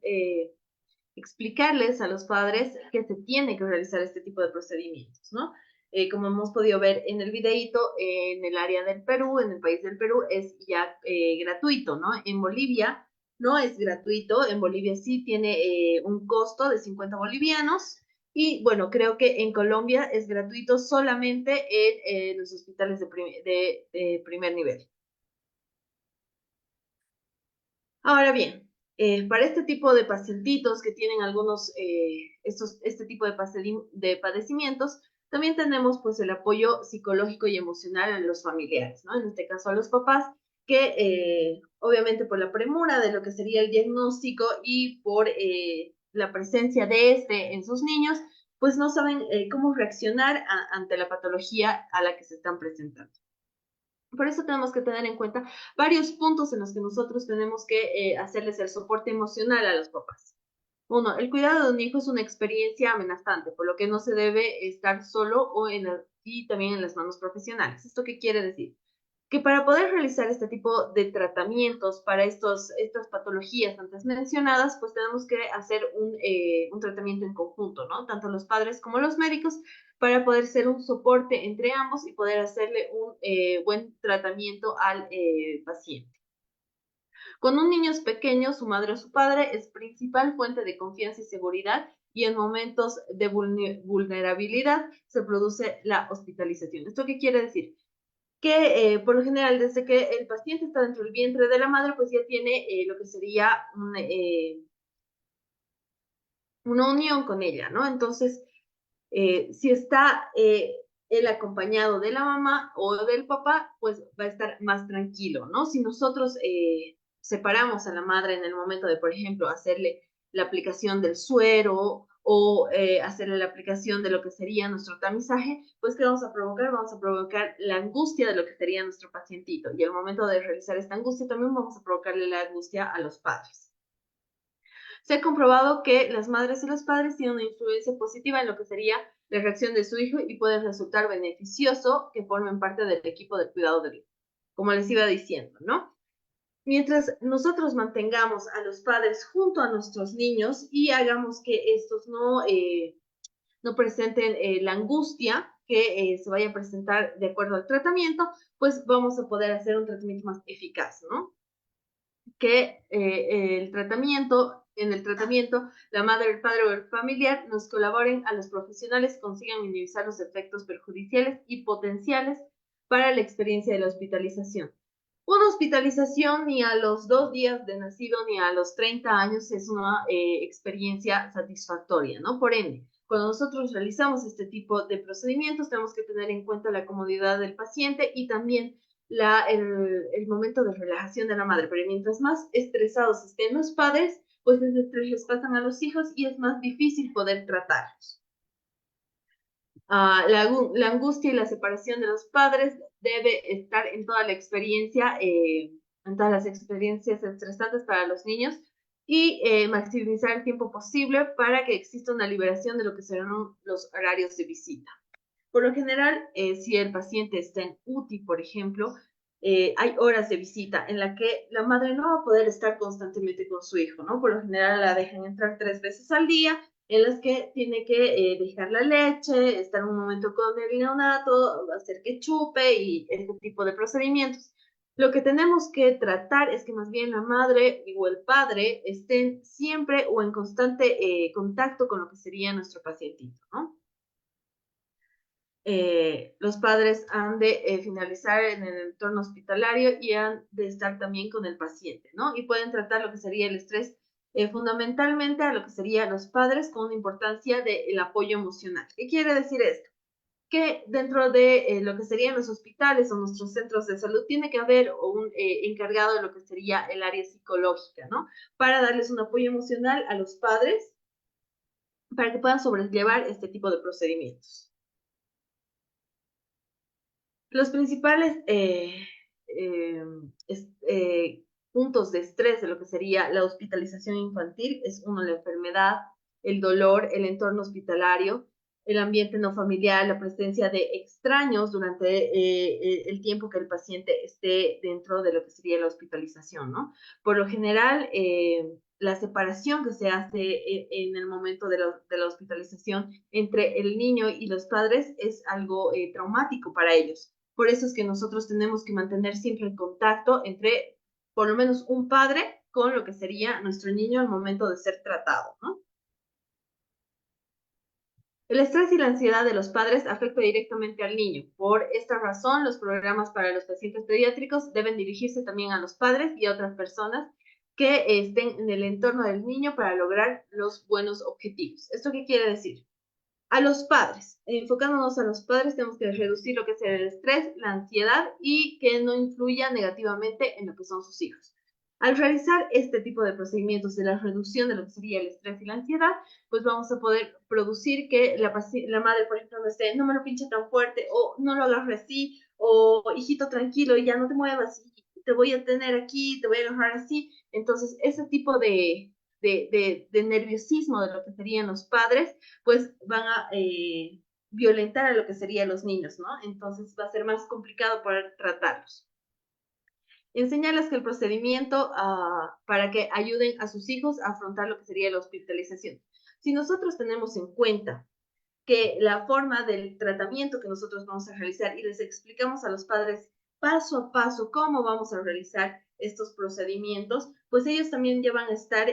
explicarles a los padres que se tiene que realizar este tipo de procedimientos, ¿no? Como hemos podido ver en el videíto, en el área del Perú, en el país del Perú, es ya gratuito, ¿no? En Bolivia no es gratuito, en Bolivia sí tiene un costo de 50 bolivianos y bueno, creo que en Colombia es gratuito solamente en los hospitales de primer nivel. Ahora bien, para este tipo de pacientitos que tienen algunos, este tipo de padecimientos, También tenemos pues el apoyo psicológico y emocional a los familiares, ¿no? En este caso a los papás, que obviamente por la premura de lo que sería el diagnóstico y por la presencia de este en sus niños, pues no saben cómo reaccionar ante la patología a la que se están presentando. Por eso tenemos que tener en cuenta varios puntos en los que nosotros tenemos que hacerles el soporte emocional a los papás. Uno, el cuidado de un hijo es una experiencia amenazante, por lo que no se debe estar solo y también en las manos profesionales. ¿Esto qué quiere decir? Que para poder realizar este tipo de tratamientos para estas patologías antes mencionadas, pues tenemos que hacer un tratamiento en conjunto, ¿no? Tanto los padres como los médicos, para poder ser un soporte entre ambos y poder hacerle un buen tratamiento al paciente. Con un niño pequeño, su madre o su padre es principal fuente de confianza y seguridad, y en momentos de vulnerabilidad se produce la hospitalización. ¿Esto qué quiere decir? Que por lo general, desde que el paciente está dentro del vientre de la madre, pues ya tiene lo que sería una unión con ella, ¿no? Entonces, si está el acompañado de la mamá o del papá, pues va a estar más tranquilo, ¿no? Si nosotros separamos a la madre en el momento de, por ejemplo, hacerle la aplicación del suero o hacerle la aplicación de lo que sería nuestro tamizaje, pues ¿qué vamos a provocar? Vamos a provocar la angustia de lo que sería nuestro pacientito. Y al momento de realizar esta angustia, también vamos a provocarle la angustia a los padres. Se ha comprobado que las madres y los padres tienen una influencia positiva en lo que sería la reacción de su hijo y puede resultar beneficioso que formen parte del equipo de cuidado del hijo, como les iba diciendo, ¿no? Mientras nosotros mantengamos a los padres junto a nuestros niños y hagamos que estos no presenten la angustia que se vaya a presentar de acuerdo al tratamiento, pues vamos a poder hacer un tratamiento más eficaz, ¿no? Que en el tratamiento, la madre, el padre o el familiar nos colaboren a los profesionales, consigan minimizar los efectos perjudiciales y potenciales para la experiencia de la hospitalización. Una hospitalización ni a los 2 días de nacido ni a los 30 años es una experiencia satisfactoria, ¿no? Por ende, cuando nosotros realizamos este tipo de procedimientos, tenemos que tener en cuenta la comodidad del paciente y también el momento de relajación de la madre. Pero mientras más estresados estén los padres, pues ese estrés les pasan a los hijos y es más difícil poder tratarlos. La angustia y la separación de los padres debe estar en toda la experiencia, en todas las experiencias estresantes para los niños, y maximizar el tiempo posible para que exista una liberación de lo que serán los horarios de visita. Por lo general, si el paciente está en UTI, por ejemplo, hay horas de visita en la que la madre no va a poder estar constantemente con su hijo, ¿no? Por lo general la dejan entrar 3 veces al día, en las que tiene que dejar la leche, estar un momento con el neonato, hacer que chupe y este tipo de procedimientos. Lo que tenemos que tratar es que más bien la madre o el padre estén siempre o en constante contacto con lo que sería nuestro pacientito, ¿no? Los padres han de finalizar en el entorno hospitalario y han de estar también con el paciente, ¿no? Y pueden tratar lo que sería el estrés fundamentalmente a lo que serían los padres con una importancia del apoyo emocional. ¿Qué quiere decir esto? Que dentro de lo que serían los hospitales o nuestros centros de salud tiene que haber un encargado de lo que sería el área psicológica, ¿no? Para darles un apoyo emocional a los padres para que puedan sobrellevar este tipo de procedimientos. Los principales puntos de estrés de lo que sería la hospitalización infantil es uno, la enfermedad, el dolor, el entorno hospitalario, el ambiente no familiar, la presencia de extraños durante el tiempo que el paciente esté dentro de lo que sería la hospitalización, ¿no? Por lo general, la separación que se hace en el momento de la hospitalización entre el niño y los padres es algo traumático para ellos. Por eso es que nosotros tenemos que mantener siempre el contacto entre, por lo menos, un padre con lo que sería nuestro niño al momento de ser tratado, ¿no? El estrés y la ansiedad de los padres afecta directamente al niño. Por esta razón, los programas para los pacientes pediátricos deben dirigirse también a los padres y a otras personas que estén en el entorno del niño para lograr los buenos objetivos. ¿Esto qué quiere decir? A los padres, enfocándonos a los padres, tenemos que reducir lo que es el estrés, la ansiedad y que no influya negativamente en lo que son sus hijos. Al realizar este tipo de procedimientos de la reducción de lo que sería el estrés y la ansiedad, pues vamos a poder producir que la madre, por ejemplo, no esté, no me lo pinche tan fuerte, o no lo agarre así, o hijito tranquilo, y ya no te muevas, te voy a tener aquí, te voy a agarrar así. Entonces, ese tipo de nerviosismo de lo que serían los padres, pues van a violentar a lo que serían los niños, ¿no? Entonces va a ser más complicado poder tratarlos. Enseñarles que el procedimiento para que ayuden a sus hijos a afrontar lo que sería la hospitalización. Si nosotros tenemos en cuenta que la forma del tratamiento que nosotros vamos a realizar y les explicamos a los padres paso a paso cómo vamos a realizar estos procedimientos, pues ellos también ya van a estar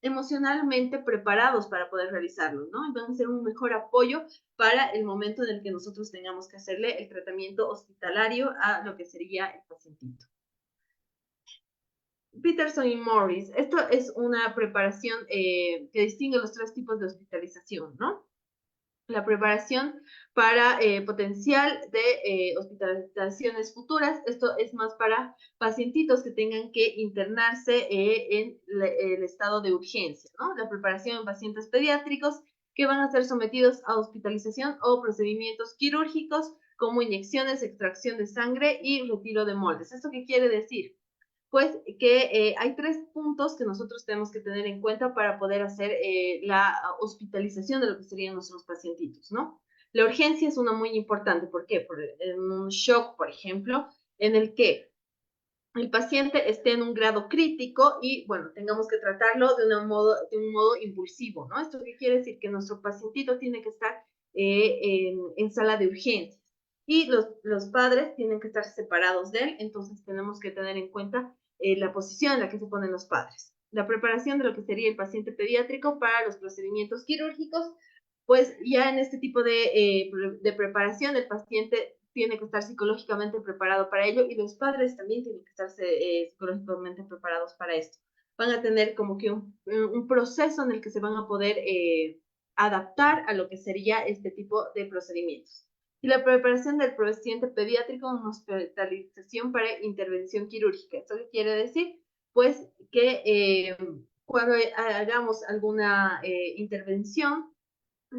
emocionalmente preparados para poder realizarlo, ¿no? Y van a ser un mejor apoyo para el momento en el que nosotros tengamos que hacerle el tratamiento hospitalario a lo que sería el pacientito. Peterson y Morris, esto es una preparación que distingue los 3 tipos de hospitalización, ¿no? La preparación para potencial de hospitalizaciones futuras. Esto es más para pacientitos que tengan que internarse en el estado de urgencia, ¿no? La preparación en pacientes pediátricos que van a ser sometidos a hospitalización o procedimientos quirúrgicos como inyecciones, extracción de sangre y retiro de moldes. ¿Esto qué quiere decir? Pues que hay 3 puntos que nosotros tenemos que tener en cuenta para poder hacer la hospitalización de lo que serían nuestros pacientitos, ¿no? La urgencia es una muy importante. ¿Por qué? Por un shock, por ejemplo, en el que el paciente esté en un grado crítico y, bueno, tengamos que tratarlo de un modo impulsivo, ¿no? ¿Esto qué quiere decir? Que nuestro pacientito tiene que estar en sala de urgencias y los padres tienen que estar separados de él, entonces tenemos que tener en cuenta la posición en la que se ponen los padres. La preparación de lo que sería el paciente pediátrico para los procedimientos quirúrgicos, pues ya en este tipo de preparación el paciente tiene que estar psicológicamente preparado para ello y los padres también tienen que estar psicológicamente preparados para esto. Van a tener como que un proceso en el que se van a poder adaptar a lo que sería este tipo de procedimientos. Y la preparación del paciente pediátrico en hospitalización para intervención quirúrgica. ¿Esto qué quiere decir? Pues que cuando hagamos alguna intervención,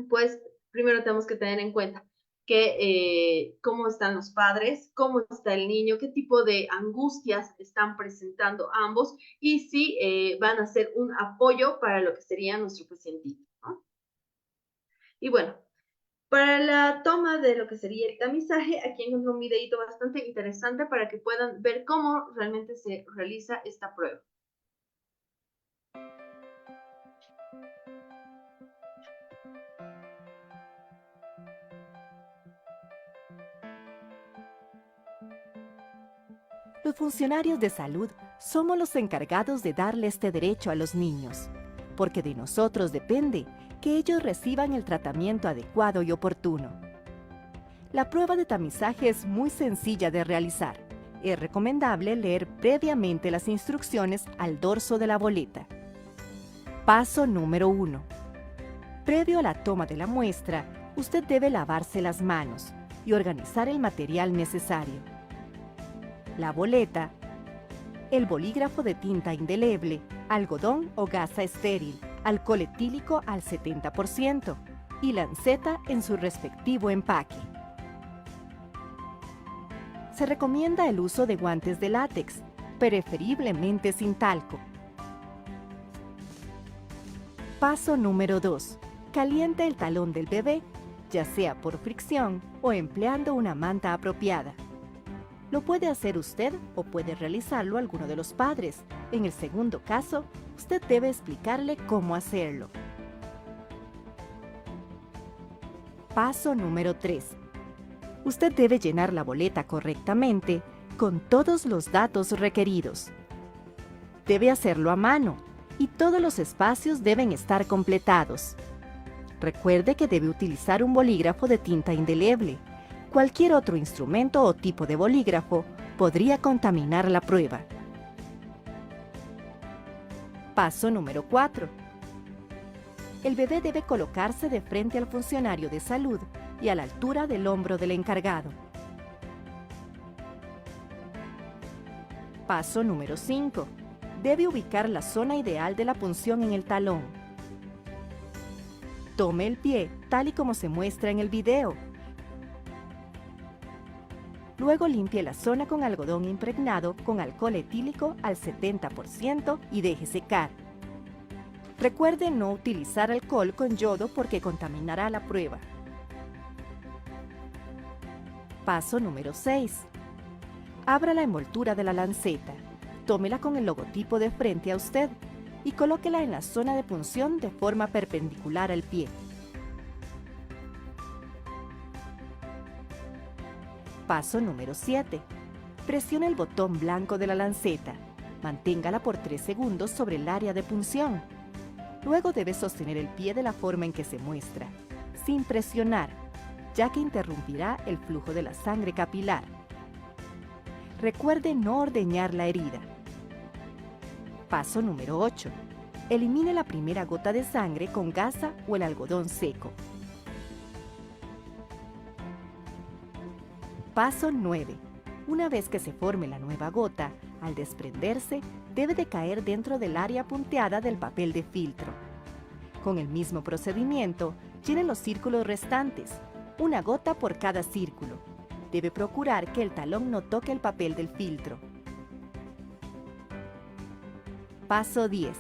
pues primero tenemos que tener en cuenta que cómo están los padres, cómo está el niño, qué tipo de angustias están presentando ambos y si van a ser un apoyo para lo que sería nuestro pacientito, ¿no? Y bueno, para la toma de lo que sería el tamizaje, aquí encuentro un videito bastante interesante para que puedan ver cómo realmente se realiza esta prueba. Los funcionarios de salud somos los encargados de darle este derecho a los niños, porque de nosotros depende que ellos reciban el tratamiento adecuado y oportuno. La prueba de tamizaje es muy sencilla de realizar. Es recomendable leer previamente las instrucciones al dorso de la boleta. Paso número 1. Previo a la toma de la muestra, usted debe lavarse las manos y organizar el material necesario. La boleta, el bolígrafo de tinta indeleble, algodón o gasa estéril, alcohol etílico al 70% y lanceta en su respectivo empaque. Se recomienda el uso de guantes de látex, preferiblemente sin talco. Paso número 2. Caliente el talón del bebé, ya sea por fricción o empleando una manta apropiada. Lo puede hacer usted o puede realizarlo alguno de los padres. En el segundo caso, usted debe explicarle cómo hacerlo. Paso número 3. Usted debe llenar la boleta correctamente con todos los datos requeridos. Debe hacerlo a mano y todos los espacios deben estar completados. Recuerde que debe utilizar un bolígrafo de tinta indeleble. Cualquier otro instrumento o tipo de bolígrafo podría contaminar la prueba. Paso número 4. el bebé debe colocarse de frente al funcionario de salud y a la altura del hombro del encargado. Paso número 5. Debe ubicar la zona ideal de la punción en el talón. Tome el pie tal y como se muestra en el video. Luego limpie la zona con algodón impregnado con alcohol etílico al 70% y deje secar. Recuerde no utilizar alcohol con yodo porque contaminará la prueba. Paso número 6. Abra la envoltura de la lanceta, tómela con el logotipo de frente a usted y colóquela en la zona de punción de forma perpendicular al pie. Paso número 7. Presione el botón blanco de la lanceta. Manténgala por 3 segundos sobre el área de punción. Luego debe sostener el pie de la forma en que se muestra, sin presionar, ya que interrumpirá el flujo de la sangre capilar. Recuerde no ordeñar la herida. Paso número 8. Elimine la primera gota de sangre con gasa o el algodón seco. Paso 9. Una vez que se forme la nueva gota, al desprenderse, debe de caer dentro del área punteada del papel de filtro. Con el mismo procedimiento, llene los círculos restantes, una gota por cada círculo. Debe procurar que el talón no toque el papel del filtro. Paso 10.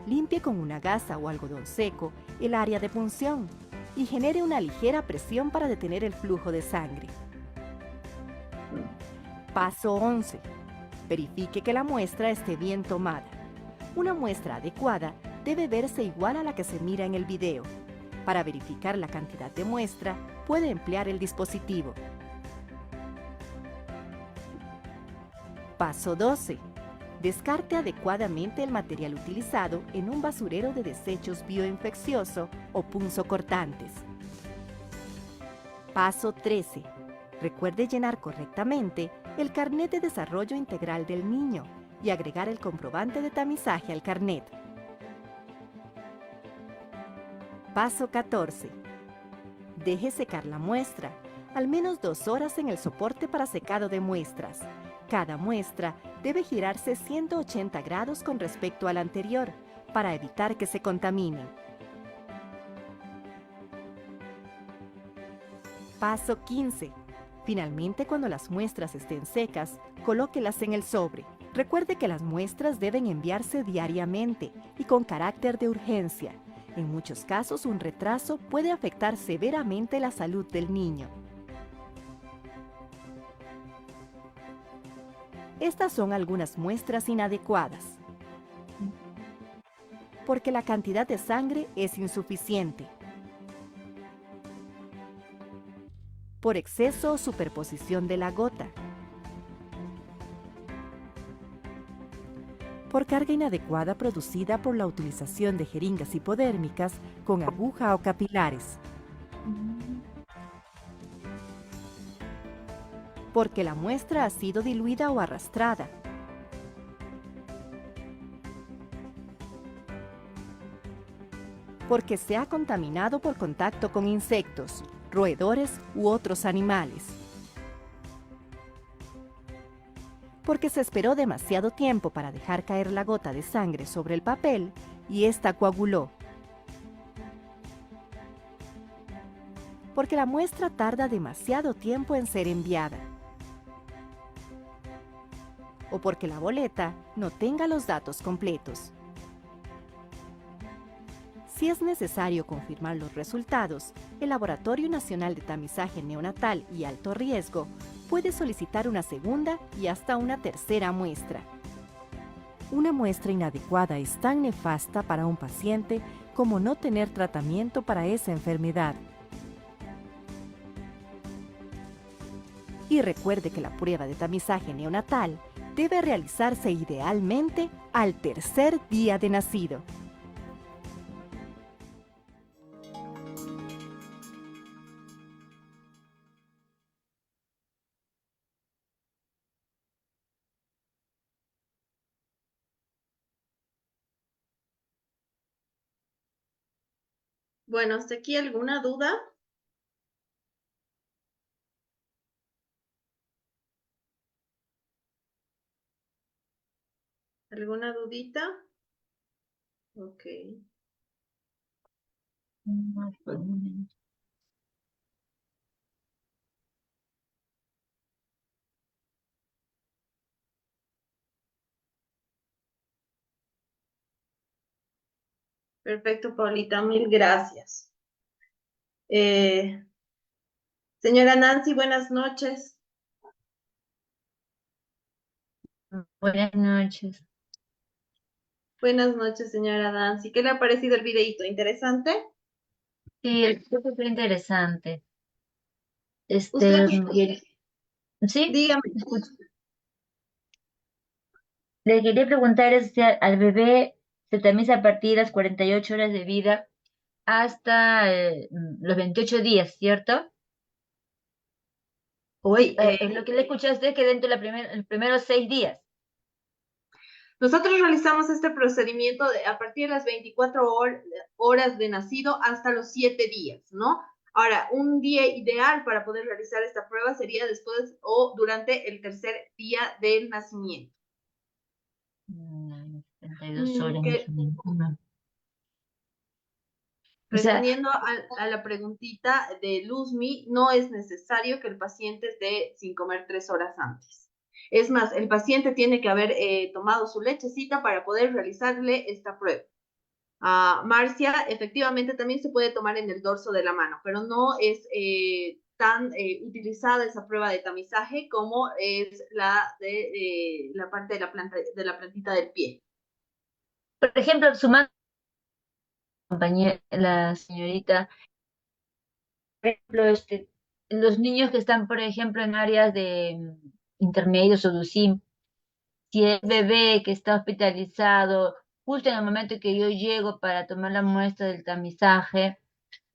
Limpie con una gasa o algodón seco el área de punción y genere una ligera presión para detener el flujo de sangre. Paso 11. Verifique que la muestra esté bien tomada. Una muestra adecuada debe verse igual a la que se mira en el video. Para verificar la cantidad de muestra, puede emplear el dispositivo. Paso 12. Descarte adecuadamente el material utilizado en un basurero de desechos bioinfeccioso o punzocortantes. Paso 13. Recuerde llenar correctamente el carnet de desarrollo integral del niño y agregar el comprobante de tamizaje al carnet. Paso 14. Deje secar la muestra, al menos 2 horas en el soporte para secado de muestras. Cada muestra debe girarse 180 grados con respecto a la anterior, para evitar que se contaminen. Paso 15. Finalmente, cuando las muestras estén secas, colóquelas en el sobre. Recuerde que las muestras deben enviarse diariamente y con carácter de urgencia. En muchos casos, un retraso puede afectar severamente la salud del niño. Estas son algunas muestras inadecuadas. Porque la cantidad de sangre es insuficiente. Por exceso o superposición de la gota. Por carga inadecuada producida por la utilización de jeringas hipodérmicas con aguja o capilares. Porque la muestra ha sido diluida o arrastrada. Porque se ha contaminado por contacto con insectos, roedores u otros animales. Porque se esperó demasiado tiempo para dejar caer la gota de sangre sobre el papel y ésta coaguló. Porque la muestra tarda demasiado tiempo en ser enviada. O porque la boleta no tenga los datos completos. Si es necesario confirmar los resultados, el Laboratorio Nacional de Tamizaje Neonatal y Alto Riesgo puede solicitar una segunda y hasta una tercera muestra. Una muestra inadecuada es tan nefasta para un paciente como no tener tratamiento para esa enfermedad. Y recuerde que la prueba de tamizaje neonatal debe realizarse idealmente al 3er día de nacido. Bueno, ¿hasta aquí alguna duda? ¿Alguna dudita? Ok. Perfecto, Paulita, mil gracias. Señora Nancy, buenas noches. Buenas noches. Buenas noches, señora Nancy. ¿Qué le ha parecido el videíto? ¿Interesante? Sí, el curso fue interesante. Usted, Sí, dígame. escucho. Le quería preguntar si al bebé se tamiza a partir de las 48 horas de vida hasta los 28 días, ¿cierto? Hoy, Lo que le escuchaste es que dentro de los primeros 6 días. nosotros realizamos este procedimiento a partir de las 24 horas de nacido hasta los 7 días, ¿no? Ahora, un día ideal para poder realizar esta prueba sería después o durante el tercer día del nacimiento. 32 horas más Que o menos. Ujú. O sea, respondiendo a la preguntita de Luzmi, no es necesario que el paciente esté sin comer 3 horas antes. Es más, el paciente tiene que haber tomado su lechecita para poder realizarle esta prueba. Marcia, efectivamente también se puede tomar en el dorso de la mano, pero no es tan utilizada esa prueba de tamizaje como es la de la parte de la plantita del pie. por ejemplo, su compañera, la señorita, por ejemplo, los niños que están, por ejemplo, en áreas de intermedios o DUCIM, si el bebé que está hospitalizado, justo en el momento que yo llego para tomar la muestra del tamizaje,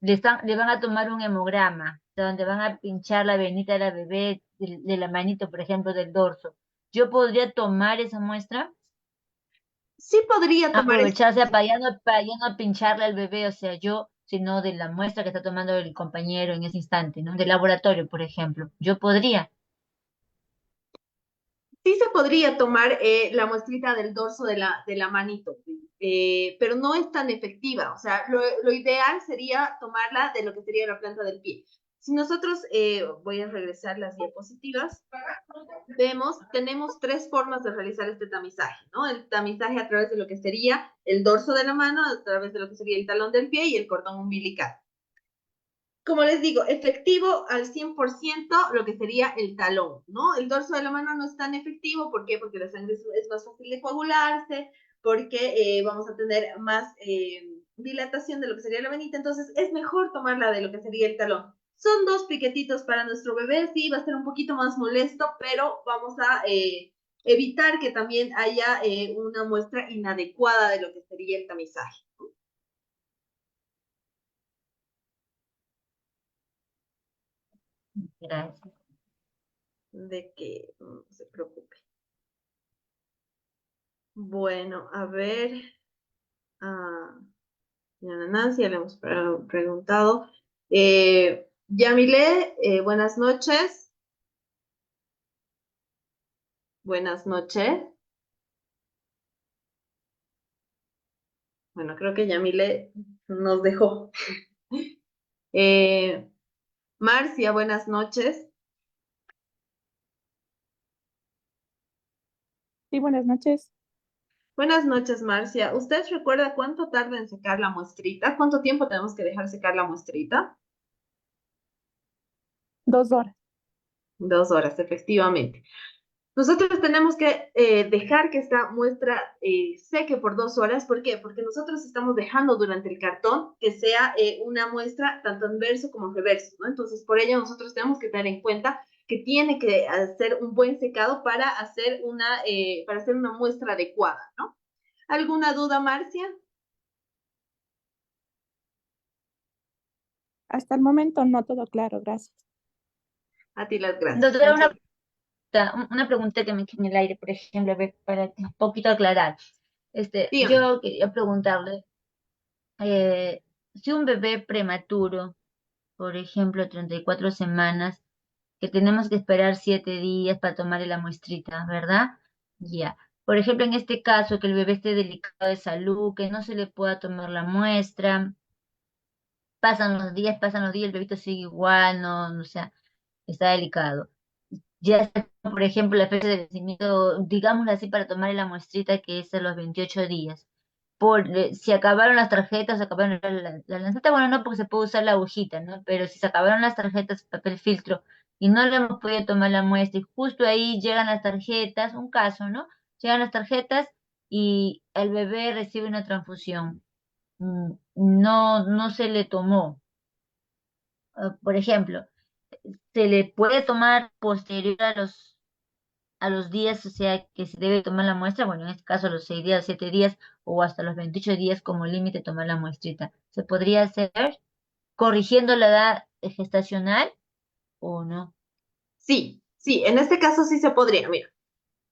le van a tomar un hemograma, donde van a pinchar la venita de la bebé, de la manito, por ejemplo, del dorso. ¿Yo podría tomar esa muestra? Sí podría tomar esta. Aprovecharse para ya no pincharle al bebé, o sea, yo, sino de la muestra que está tomando el compañero en ese instante, ¿no? Del laboratorio, por ejemplo. Yo podría. Sí se podría tomar la muestrita del dorso de la manito, pero no es tan efectiva. O sea, lo ideal sería tomarla de lo que sería la planta del pie. Si nosotros, voy a regresar las diapositivas, vemos, tenemos 3 formas de realizar este tamizaje, ¿no? El tamizaje a través de lo que sería el dorso de la mano, a través de lo que sería el talón del pie y el cordón umbilical. Como les digo, efectivo al 100% lo que sería el talón, ¿no? El dorso de la mano no es tan efectivo, ¿por qué? Porque la sangre es más fácil de coagularse, porque vamos a tener más dilatación de lo que sería la venita, entonces es mejor tomarla de lo que sería el talón. Son 2 piquetitos para nuestro bebé, sí, va a ser un poquito más molesto, pero vamos a evitar que también haya una muestra inadecuada de lo que sería el tamizaje. Gracias. De que no se preocupe. Bueno, a ver, señora Nancy, ya le hemos preguntado. Yamile, buenas noches. Buenas noches. Bueno, creo que Yamile nos dejó. Eh, Marcia, buenas noches. Sí, buenas noches. Buenas noches, Marcia. ¿Usted recuerda cuánto tarda en secar la muestrita? ¿Cuánto tiempo tenemos que dejar secar la muestrita? 2 horas. 2 horas, efectivamente. Nosotros tenemos que dejar que esta muestra seque por 2 horas. ¿Por qué? Porque nosotros estamos dejando durante el cartón que sea una muestra tanto en verso como en reverso, ¿no? Entonces, por ello nosotros tenemos que tener en cuenta que tiene que hacer un buen secado para hacer una muestra adecuada, ¿no? ¿Alguna duda, Marcia? Hasta el momento no todo claro, gracias. A ti las gracias. Doctora, Muchas una pregunta que me queda en el aire, por ejemplo, a ver, para un poquito aclarar. dígame. Yo quería preguntarle, si un bebé prematuro, por ejemplo, 34 semanas, que tenemos que esperar 7 días para tomarle la muestrita, ¿verdad? Ya. Por ejemplo, en este caso, que el bebé esté delicado de salud, que no se le pueda tomar la muestra, pasan los días, el bebito sigue igual, o sea, está delicado. Ya está, por ejemplo, la fecha de vencimiento, digámoslo así, para tomarle la muestrita, que es a los 28 días. Si acabaron las tarjetas, se acabaron la lanceta, bueno, no, porque se puede usar la agujita, ¿no? Pero si se acabaron las tarjetas, papel filtro, y no le hemos podido tomar la muestra, y justo ahí llegan las tarjetas, un caso, ¿no? Llegan las tarjetas y el bebé recibe una transfusión. No se le tomó. Por ejemplo, se le puede tomar posterior a los días, o sea, que se debe tomar la muestra, bueno, en este caso a los 6 días, 7 días o hasta los 28 días como límite tomar la muestrita. ¿Se podría hacer corrigiendo la edad gestacional o no? Sí, sí, en este caso sí se podría. Mira,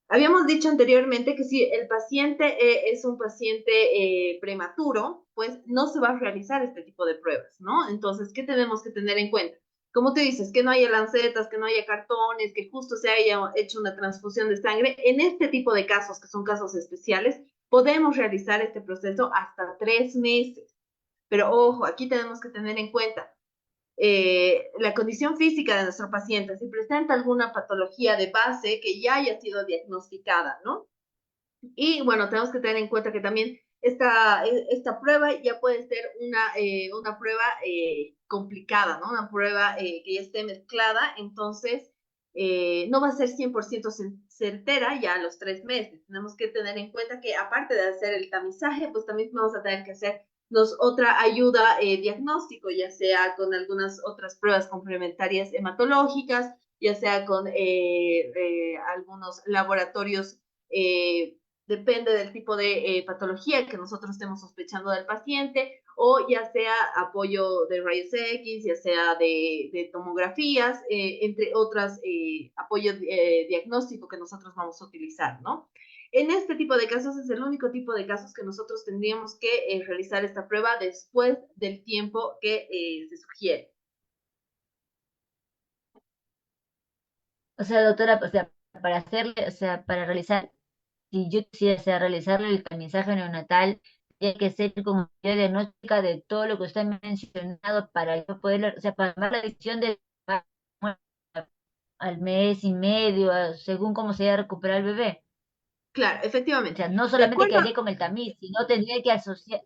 habíamos dicho anteriormente que si el paciente es un paciente prematuro, pues no se va a realizar este tipo de pruebas, ¿no? Entonces, ¿qué tenemos que tener en cuenta? Como tú dices, que no haya lancetas, que no haya cartones, que justo se haya hecho una transfusión de sangre. En este tipo de casos, que son casos especiales, podemos realizar este proceso hasta 3 meses. Pero ojo, aquí tenemos que tener en cuenta la condición física de nuestro paciente, si presenta alguna patología de base que ya haya sido diagnosticada, ¿no? Y bueno, tenemos que tener en cuenta que también esta prueba ya puede ser una prueba complicada, ¿no? Una prueba que ya esté mezclada, entonces no va a ser 100% certera ya a los 3 meses. Tenemos que tener en cuenta que aparte de hacer el tamizaje, pues también vamos a tener que hacernos otra ayuda diagnóstico, ya sea con algunas otras pruebas complementarias hematológicas, ya sea con algunos laboratorios depende del tipo de patología que nosotros estemos sospechando del paciente, o ya sea apoyo de rayos X, ya sea de tomografías, entre otras apoyo diagnóstico que nosotros vamos a utilizar, ¿no? En este tipo de casos es el único tipo de casos que nosotros tendríamos que realizar esta prueba después del tiempo que se sugiere. O sea, doctora, o sea, para hacerle, o sea, para realizar, si yo quisiera, o sea, realizarle el tamizaje neonatal, tiene que ser como diagnóstica de todo lo que usted me ha mencionado para yo poder, o sea, para tomar la decisión de al mes y medio, según cómo se vaya a recuperar el bebé. Claro, O efectivamente. sea, no De solamente acuerdo. quedaría con el tamiz, sino tendría que asociar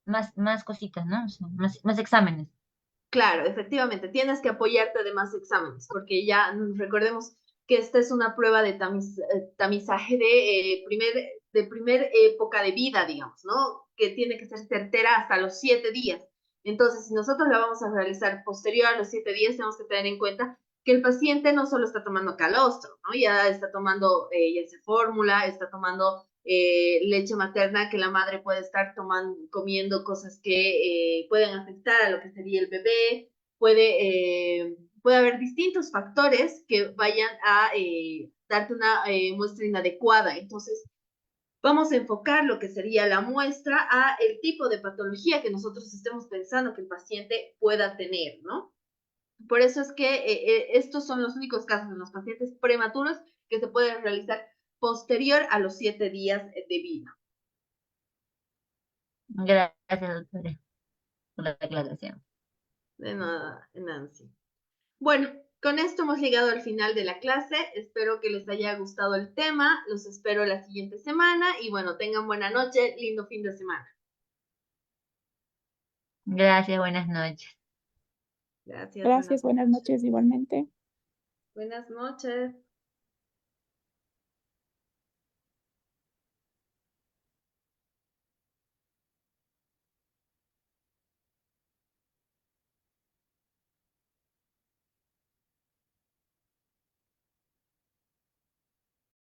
más cositas, ¿no? O sea, más exámenes. Claro, efectivamente, tienes que apoyarte de más exámenes, porque ya recordemos que esta es una prueba de tamizaje de primer época de vida, digamos, ¿no? Que tiene que ser certera hasta los 7 días. Entonces, si nosotros la vamos a realizar posterior a los 7 días, tenemos que tener en cuenta que el paciente no solo está tomando calostro, ¿no? Ya está tomando, ya se fórmula, está tomando leche materna, que la madre puede estar comiendo cosas que pueden afectar a lo que sería el bebé, puede haber distintos factores que vayan a darte una muestra inadecuada. Entonces, vamos a enfocar lo que sería la muestra a el tipo de patología que nosotros estemos pensando que el paciente pueda tener, ¿no? Por eso es que estos son los únicos casos en los pacientes prematuros que se pueden realizar posterior a los 7 días de vida. Gracias, doctora, por la aclaración. De nada, Nancy. Bueno, con esto hemos llegado al final de la clase. Espero que les haya gustado el tema. Los espero la siguiente semana y bueno, tengan buena noche, lindo fin de semana. Gracias, buenas noches. Gracias, Gracias, buenas noches igualmente. buenas noches.